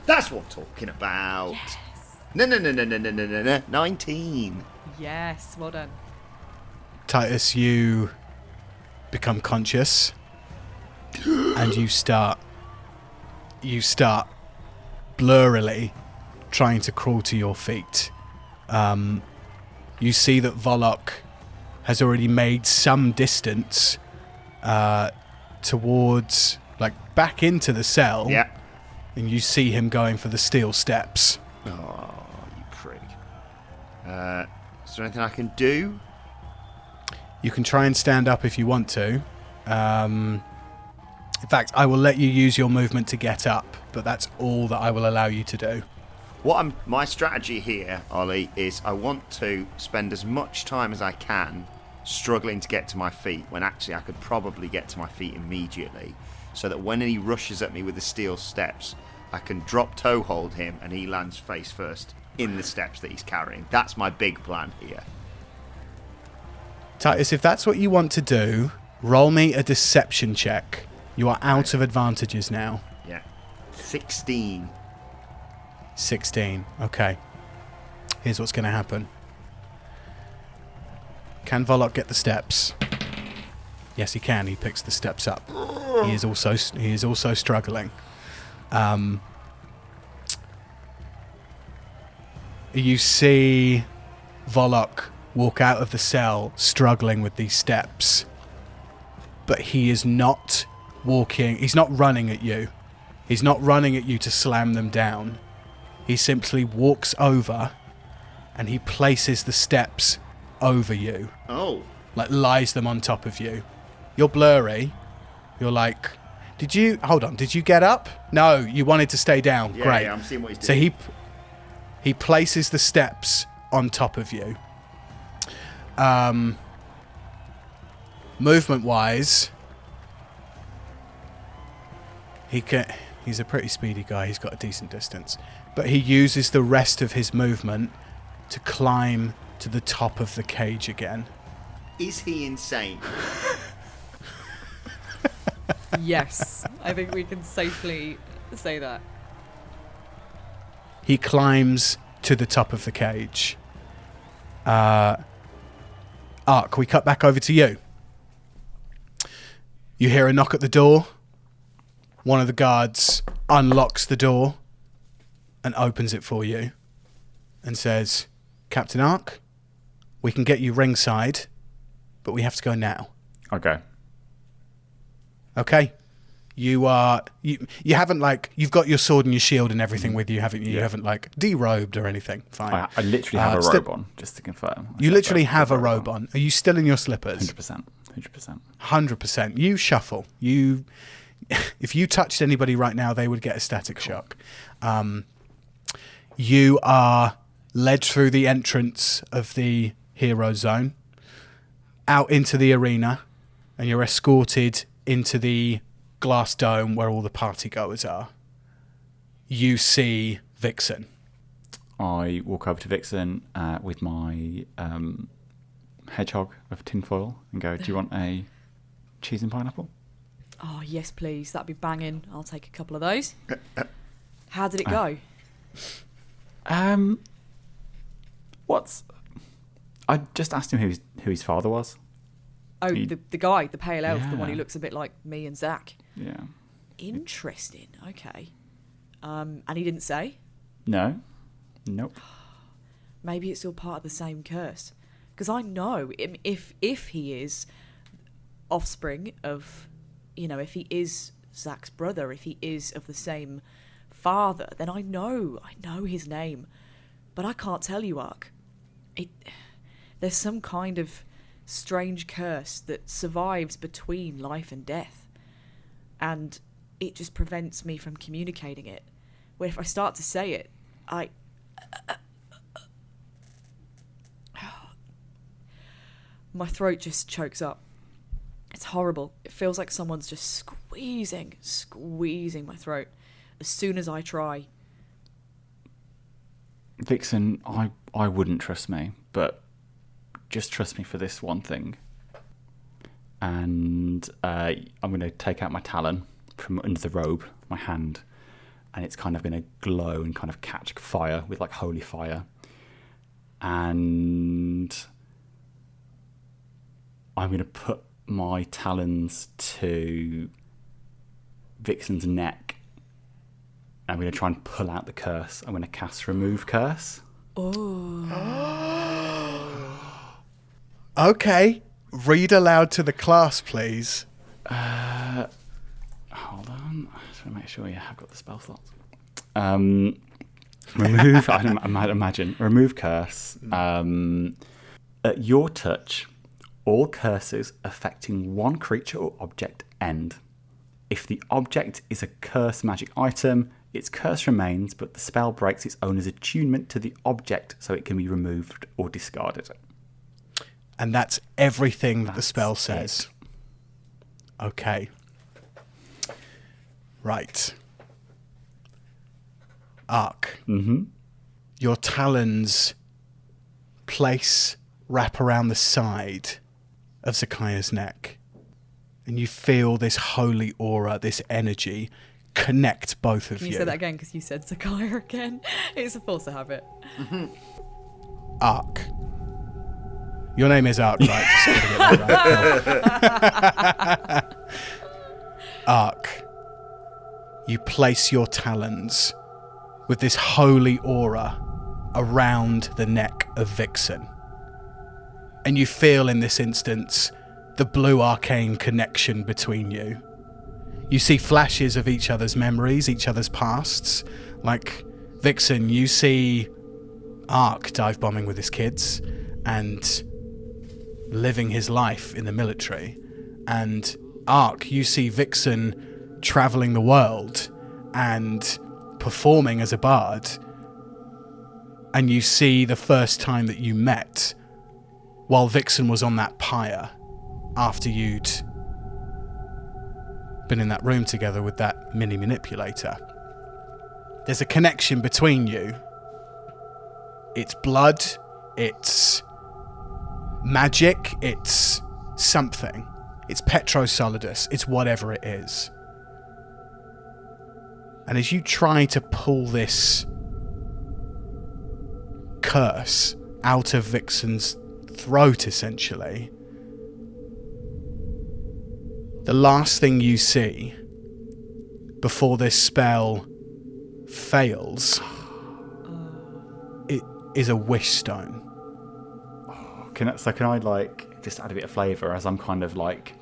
That's what I'm talking about. Yes. No. 19. Yes, well done. Titus, you become conscious, and you start blurrily trying to crawl to your feet. You see that Vollock has already made some distance towards, like, back into the cell. Yeah. And you see him going for the steel steps. Oh, you prick. Is there anything I can do? You can try and stand up if you want to. In fact, I will let you use your movement to get up, but that's all that I will allow you to do. My strategy here, Ollie, is I want to spend as much time as I can struggling to get to my feet, when actually I could probably get to my feet immediately, so that when he rushes at me with the steel steps, I can drop toe hold him and he lands face first in the steps that he's carrying. That's my big plan here. Titus, if that's what you want to do, roll me a deception check. You are out of advantages now. Yeah. 16. 16. Okay. Here's what's going to happen. Can Vollock get the steps? Yes, he can. He picks the steps up. He is also struggling. You see Vollock walk out of the cell struggling with these steps. But he is not walking. He's not running at you. He's not running at you to slam them down. He simply walks over and he places the steps over you. Oh. Like, lies them on top of you. You're blurry. You're like, did you get up? No, you wanted to stay down. Yeah, Great. yeah, I'm seeing what he's doing. So he places the steps on top of you. Movement-wise, he's a pretty speedy guy. He's got a decent distance. But he uses the rest of his movement to climb to the top of the cage again. Is he insane? Yes, I think we can safely say that. He climbs to the top of the cage. Ark, we cut back over to you. You hear a knock at the door. One of the guards unlocks the door and opens it for you and says, Captain Ark, we can get you ringside, but we have to go now. Okay. Okay. You haven't, like, you've got your sword and your shield and everything with you, haven't you? Yeah. You haven't, like, derobed or anything. Fine. I literally have a robe on, just to confirm. You literally have a robe on. Are you still in your slippers? 100%. 100%. 100%. You shuffle. If you touched anybody right now, they would get a static shock. You are led through the entrance of the hero zone, out into the arena, and you're escorted into the glass dome where all the party goers are. You see Vixen. I walk over to Vixen with my hedgehog of tinfoil and go, do you want a cheese and pineapple? Oh, yes, please. That'd be banging. I'll take a couple of those. How did it go? I just asked him who his father was. Oh, the guy, the pale elf, the one who looks a bit like me and Zach. Yeah. Interesting. Okay. And he didn't say? No. Nope. Maybe it's all part of the same curse. Because I know if he is offspring of, if he is Zach's brother, if he is of the same father, then I know his name. But I can't tell you, Ark. There's some kind of strange curse that survives between life and death. And it just prevents me from communicating it. Where if I start to say it, my throat just chokes up. It's horrible. It feels like someone's just squeezing my throat as soon as I try. Vixen, I wouldn't trust me, but just trust me for this one thing. And I'm going to take out my talon from under the robe, my hand, and it's kind of going to glow and kind of catch fire with like holy fire. And I'm going to put my talons to Vixen's neck. I'm going to try and pull out the curse. I'm going to cast Remove Curse. Okay. Read aloud to the class, please. Hold on. I just want to make sure I've got the spell slots. Remove, I might imagine. Remove Curse. At your touch, all curses affecting one creature or object end. If the object is a curse magic item, its curse remains, but the spell breaks its owner's attunement to the object, so it can be removed or discarded. And that's everything that the spell says. Okay. Right. Ark. Mm-hmm. Your talons wrap around the side of Zakaya's neck. And you feel this holy aura, this energy, connect both of you. Can you say that again? Because you said Zakaya again. It's a force of habit. Ark. Your name is Ark, right? Just gotta get that right. Ark. You place your talons with this holy aura around the neck of Vixen. And you feel in this instance the blue arcane connection between you. You see flashes of each other's memories, each other's pasts. Like Vixen, you see Ark dive bombing with his kids and living his life in the military. And Ark, you see Vixen travelling the world and performing as a bard. And you see the first time that you met while Vixen was on that pyre after you'd been in that room together with that mini manipulator. There's a connection between you. It's blood, it's magic, it's something. It's Petrosolidus, it's whatever it is. And as you try to pull this curse out of Vixen's throat, essentially, the last thing you see before this spell fails, it is a wish stone. Can I like just add a bit of flavour as I'm kind of like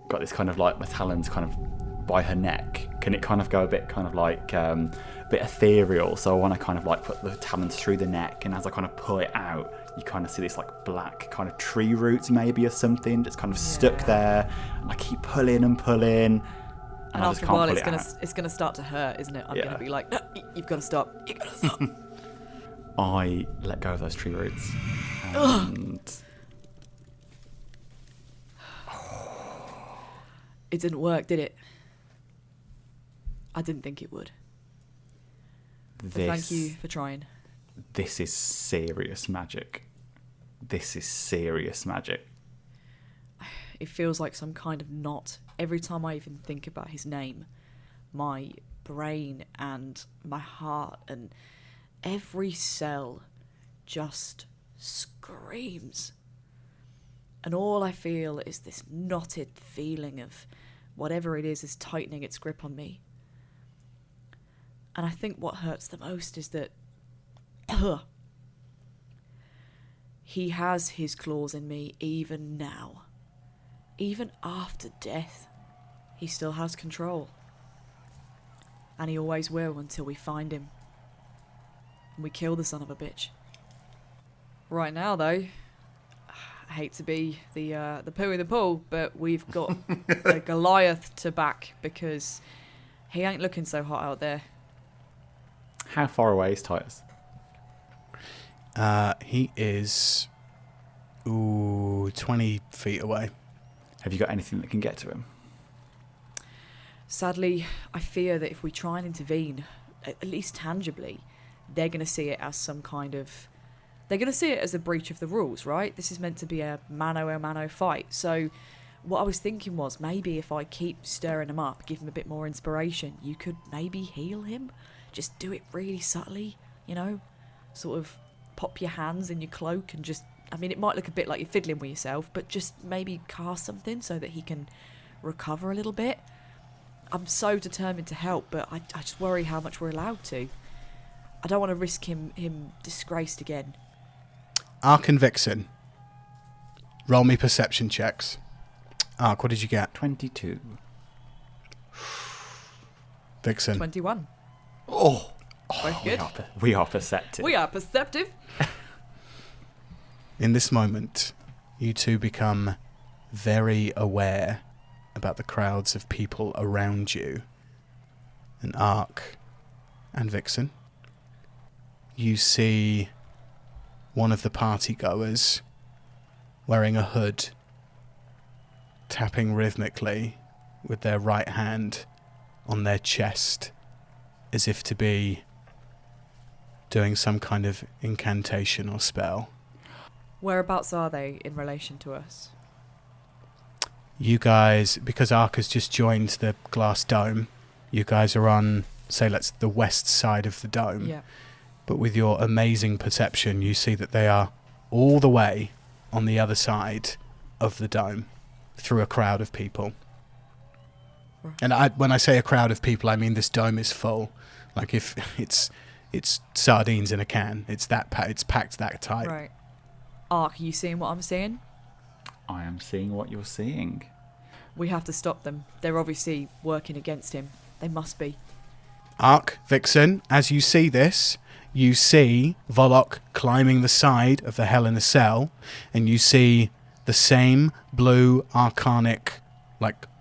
got this kind of like my talons kind of by her neck? Can it kind of go a bit kind of like a bit ethereal? So I want to kind of like put the talons through the neck, and as I kind of pull it out, you kind of see this like black kind of tree roots maybe or something that's kind of stuck there. And I keep pulling and pulling. And after a while, it's gonna start to hurt, isn't it? I'm gonna be like, no, you've got to stop. You've got to stop. I let go of those tree roots. And it didn't work, did it? I didn't think it would. But thank you for trying. This is serious magic. This is serious magic. It feels like some kind of knot. Every time I even think about his name, my brain and my heart and every cell just screams. And all I feel is this knotted feeling of whatever it is tightening its grip on me. And I think what hurts the most is that he has his claws in me even now. Even after death, he still has control. And he always will until we find him. And we kill the son of a bitch. Right now, though, I hate to be the poo in the pool, but we've got a Goliath to back because he ain't looking so hot out there. How far away is Titus? He is 20 feet away. Have you got anything that can get to him? Sadly, I fear that if we try and intervene, at least tangibly, they're going to see it as some kind of... They're going to see it as a breach of the rules, right? This is meant to be a mano-a-mano fight. So what I was thinking was maybe if I keep stirring him up, give him a bit more inspiration, you could maybe heal him. Just do it really subtly, you know? Sort of pop your hands in your cloak and just I mean, it might look a bit like you're fiddling with yourself, but just maybe cast something so that he can recover a little bit. I'm so determined to help, but I just worry how much we're allowed to. I don't want to risk him disgraced again. Ark and Vixen, roll me perception checks. Ark, what did you get? 22. Vixen. 21. Oh, Both good. We are perceptive. We are perceptive. In this moment, you two become very aware about the crowds of people around you. And Ark and Vixen, you see one of the partygoers wearing a hood, tapping rhythmically with their right hand on their chest, as if to be doing some kind of incantation or spell. Whereabouts are they in relation to us? You guys, because Ark has just joined the glass dome, you guys are on, say, the west side of the dome. Yeah. But with your amazing perception, you see that they are all the way on the other side of the dome, through a crowd of people. Right. And when I say a crowd of people, I mean this dome is full. Like if it's sardines in a can. It's packed that tight. Right. Ark, are you seeing what I'm seeing? I am seeing what you're seeing. We have to stop them. They're obviously working against him. They must be. Ark, Vixen, as you see this, you see Vollock climbing the side of the Hell in a Cell, and you see the same blue arcanic,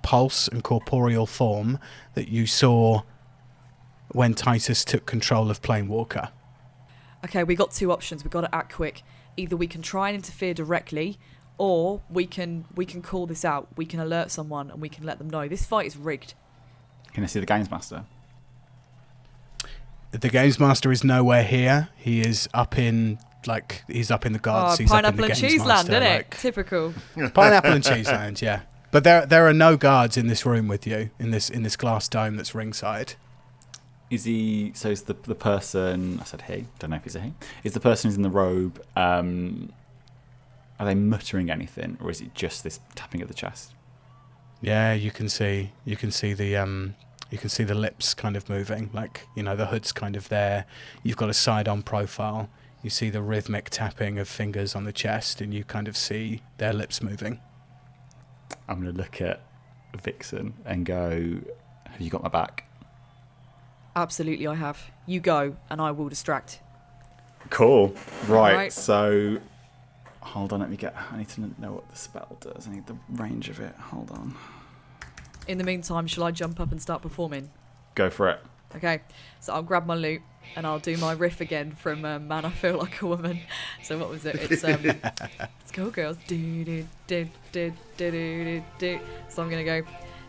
pulse and corporeal form that you saw when Titus took control of Planewalker. Okay, we got two options. We've got to act quick. Either we can try and interfere directly, or we can call this out. We can alert someone and we can let them know. This fight is rigged. Can I see the Games Master? The Games Master is nowhere here. He is up in he's up in the guards. He's Pineapple up in and the Games Cheese Land, Master, isn't it? Typical. Pineapple and Cheese Land, yeah. But there are no guards in this room with you, in this glass dome that's ringside. Is he? So is the person? I said he. Don't know if he's a he. Is the person who's in the robe? Are they muttering anything, or is it just this tapping at the chest? Yeah, you can see the lips kind of moving, the hood's kind of there. You've got a side-on profile. You see the rhythmic tapping of fingers on the chest, and you kind of see their lips moving. I'm going to look at Vixen and go, have you got my back? Absolutely, I have. You go, and I will distract. Cool. Right, Right. So hold on, I need to know what the spell does. I need the range of it. Hold on. In the meantime, shall I jump up and start performing? Go for it. Okay, so I'll grab my lute and I'll do my riff again from Man, I Feel Like a Woman. So what was it? It's let's go, girls. Do, do, do, do, do, do, do. So I'm gonna go.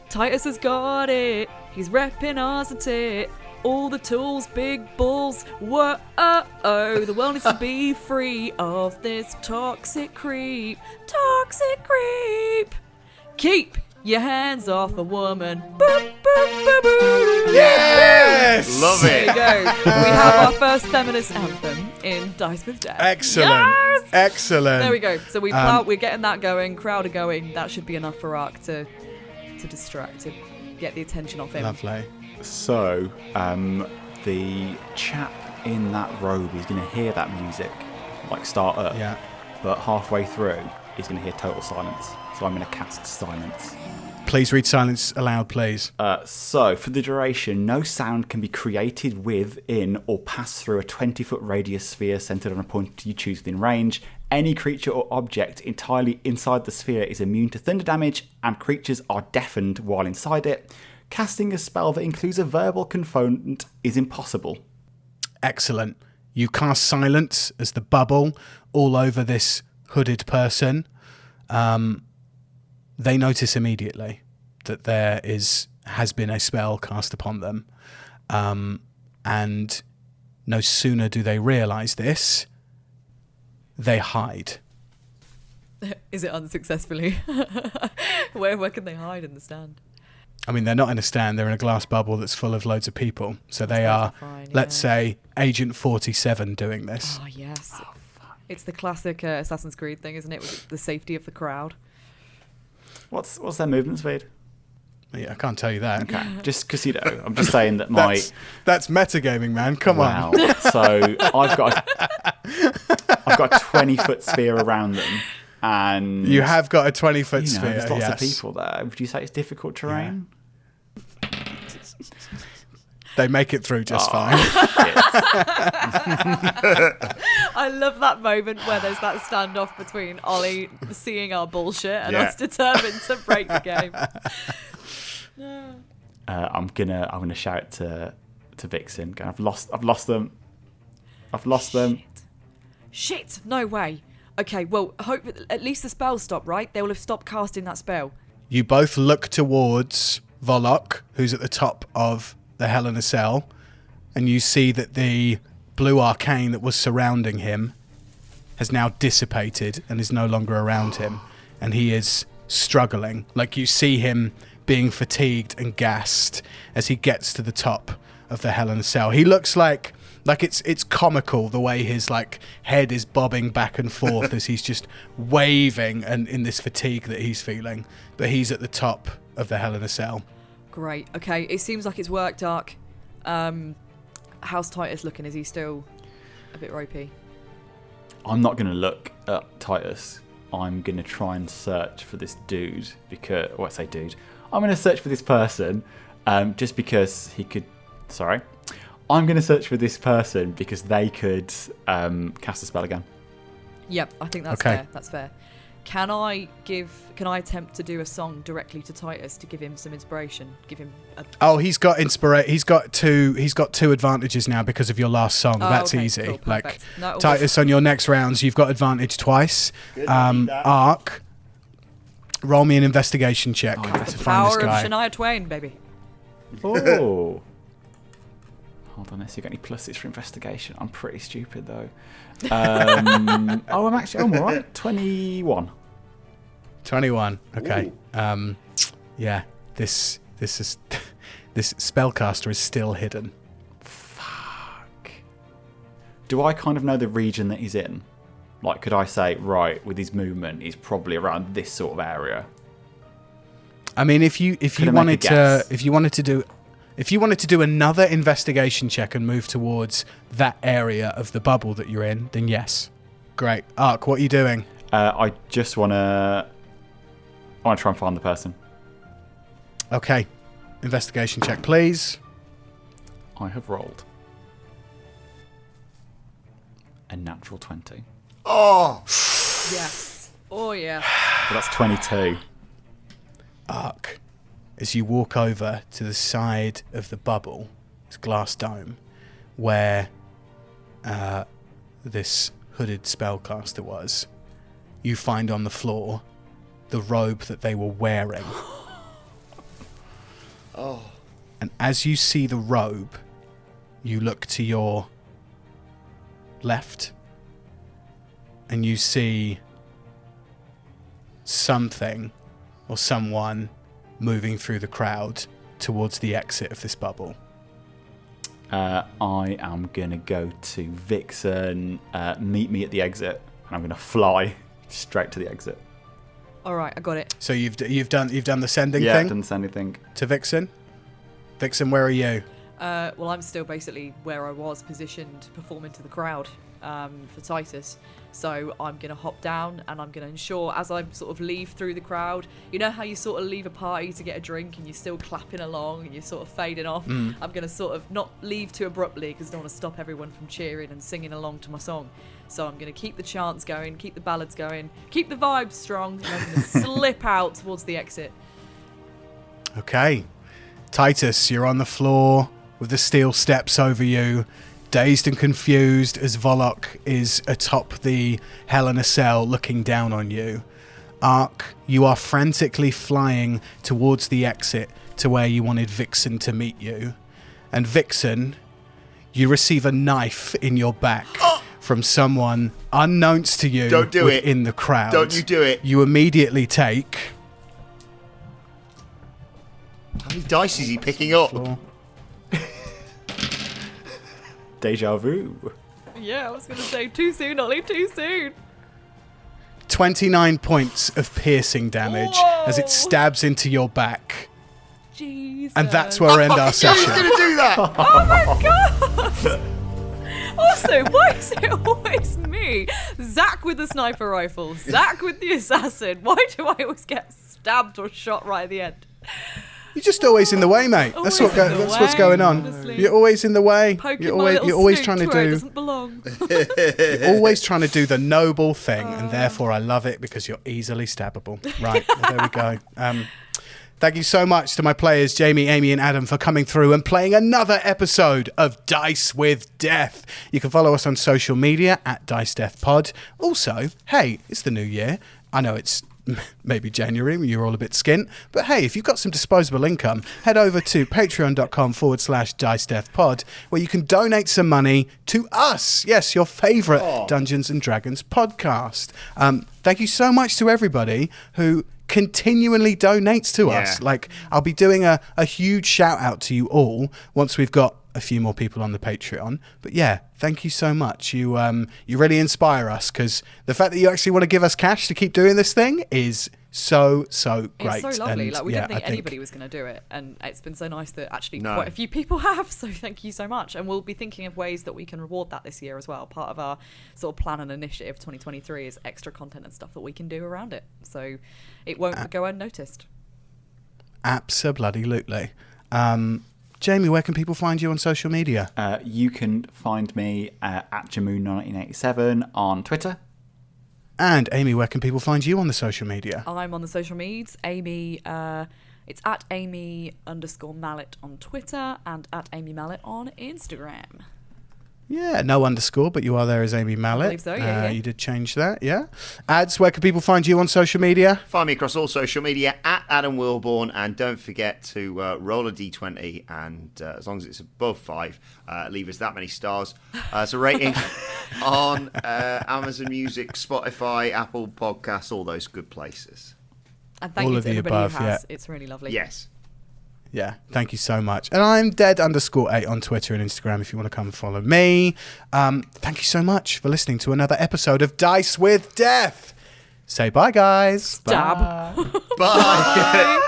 Titus has got it. He's repping us at it. All the tools, big balls. Whoa, the world needs to be free of this toxic creep. Toxic creep. Keep your hands off a woman. Boop, boop, boop, boop. Yes! love There it. you go. We have our first feminist anthem in Dice with Death. Excellent. Yes! Excellent. There we go. So we're getting that going. Crowd are going. That should be enough for Ark to distract, to get the attention off him. Lovely. So, the chap in that robe is going to hear that music, start up. Yeah. But halfway through, he's going to hear total silence. So I'm going to cast silence. Please read silence aloud, please. So, for the duration, no sound can be created within or pass through a 20-foot radius sphere centered on a point you choose within range. Any creature or object entirely inside the sphere is immune to thunder damage, and creatures are deafened while inside it. Casting a spell that includes a verbal component is impossible. Excellent. You cast silence as the bubble all over this hooded person. They notice immediately that there has been a spell cast upon them. And no sooner do they realise this, they hide. Is it unsuccessfully? Where can they hide in the stand? I mean, they're not in a stand, they're in a glass bubble that's full of loads of people. So they are, Fine, let's say, Agent 47 doing this. Oh, yes. It's the classic Assassin's Creed thing, isn't it? With the safety of the crowd. What's their movement speed? Yeah, I can't tell you that. Okay, just because you know, I'm just saying that that's metagaming, man. Come on. So I've got a 20-foot sphere around them, and you have got a 20-foot sphere. There's lots of people there. Would you say it's difficult terrain? Yeah. They make it through just fine. I love that moment where there's that standoff between Ollie seeing our bullshit and us determined to break the game. I'm gonna shout to Vixen. I've lost them. Shit! No way. Okay, well, hope at least the spell stopped, right? They will have stopped casting that spell. You both look towards Vollock, who's at the top of the Hell in a Cell, and you see that the blue arcane that was surrounding him has now dissipated and is no longer around him, and he is struggling. Like, you see him being fatigued and gassed as he gets to the top of the Hell in a Cell. He looks like it's comical the way his head is bobbing back and forth as he's just waving and in this fatigue that he's feeling, but he's at the top of the Hell in a Cell. Great. Okay, it seems like it's worked, Ark. How's Titus looking? Is he still a bit ropey? I'm not going to look at Titus. I'm going to try and search for this dude because... Well, I say dude. I'm going to search for this person just because he could... Sorry. I'm going to search for this person because they could cast a spell again. Yep, I think that's fair. That's fair. Can I attempt to do a song directly to Titus to give him some inspiration? Give him a... Oh, he's got two advantages now because of your last song. That's okay, easy. Cool, Titus, on your next rounds, you've got advantage twice. Ark, roll me an investigation check to find this guy. Power of Shania Twain, baby. Oh. Hold on, let's see if you got any pluses for investigation. I'm pretty stupid though. I'm all right. 21. 21. Okay. Yeah. This spellcaster is still hidden. Fuck. Do I kind of know the region that he's in? Like, could I say, right, with his movement, he's probably around this sort of area? I mean, if you wanted to do another investigation check and move towards that area of the bubble that you're in, then yes. Great. Ark, what are you doing? I just want to try and find the person. Okay. Investigation check, please. I have rolled a natural 20. Oh! Yes. Oh, yeah. But that's 22. Ark, as you walk over to the side of the bubble, this glass dome, where this hooded spellcaster was, you find on the floor the robe that they were wearing. Oh. And as you see the robe, you look to your left and you see something or someone moving through the crowd towards the exit of this bubble. I am going to go to Vixen, meet me at the exit, and I'm going to fly straight to the exit. All right, I got it. So you've done the sending thing? Yeah, I've done the sending thing. To Vixen? Vixen, where are you? Well, I'm still basically where I was positioned to perform into the crowd for Titus. So I'm going to hop down and I'm going to ensure as I sort of leave through the crowd, you know how you sort of leave a party to get a drink and you're still clapping along and you're sort of fading off? I'm going to sort of not leave too abruptly because I don't want to stop everyone from cheering and singing along to my song. So I'm going to keep the chants going, keep the ballads going, keep the vibes strong, and I'm going to slip out towards the exit. Okay. Titus, you're on the floor with the steel steps over you, dazed and confused as Vollock is atop the Hell in a Cell looking down on you. Ark, you are frantically flying towards the exit to where you wanted Vixen to meet you. And Vixen, you receive a knife in your back from someone unknownst to you within the crowd. Don't you do it. You immediately take... How many dice is he picking up? Deja vu. Yeah, I was going to say too soon, Ollie, too soon. 29 points of piercing damage as it stabs into your back. Jesus. And that's where we end our session. Who's going to do that? Oh my god! Also, why is it always me? Zach with the sniper rifle, Zach with the assassin. Why do I always get stabbed or shot right at the end? You're just always in the way, mate. That's what's going on. Honestly. You're always in the way. You're always trying to do. It doesn't belong. You're always trying to do the noble thing, and therefore I love it because you're easily stabbable. Right, well, there we go. Thank you so much to my players, Jamie, Amy, and Adam, for coming through and playing another episode of Dice with Death. You can follow us on social media at Dice Death Pod. Also, hey, it's the new year. I know it's maybe January, you're all a bit skint, but hey, if you've got some disposable income, head over to patreon.com/Dice Death Pod, where you can donate some money to us. Yes, your favourite Dungeons and Dragons podcast. Thank you so much to everybody who continually donates to us. Like, I'll be doing a huge shout out to you all once we've got a few more people on the Patreon. But yeah, thank you so much. You really inspire us, because the fact that you actually want to give us cash to keep doing this thing is so great. It's so lovely. And, like, we didn't think anybody was going to do it, and it's been so nice that actually quite a few people have. So thank you so much, and we'll be thinking of ways that we can reward that this year as well. Part of our sort of plan and initiative 2023 is extra content and stuff that we can do around it, so it won't go unnoticed. Absolutely. Jamie, where can people find you on social media? You can find me at Jamoon1987 on Twitter. And Amy, where can people find you on the social media? I'm on the social medias. Amy, it's at Amy_Mallet on Twitter and at Amy Mallet on Instagram. Yeah, no underscore, but you are there as Amy Mallet. I believe so, yeah. You did change that, yeah. Ads, where can people find you on social media? Find me across all social media at Adam Wilborn, and don't forget to roll a d20, and as long as it's above 5, leave us that many stars as a rating on Amazon Music, Spotify, Apple Podcasts, all those good places. And thank all you of to the everybody above, who has. yeah. It's really lovely. Yes. Yeah, thank you so much. And I'm dead_8 on Twitter and Instagram if you want to come follow me. Thank you so much for listening to another episode of Dice with Death. Say bye, guys. Stab. Bye.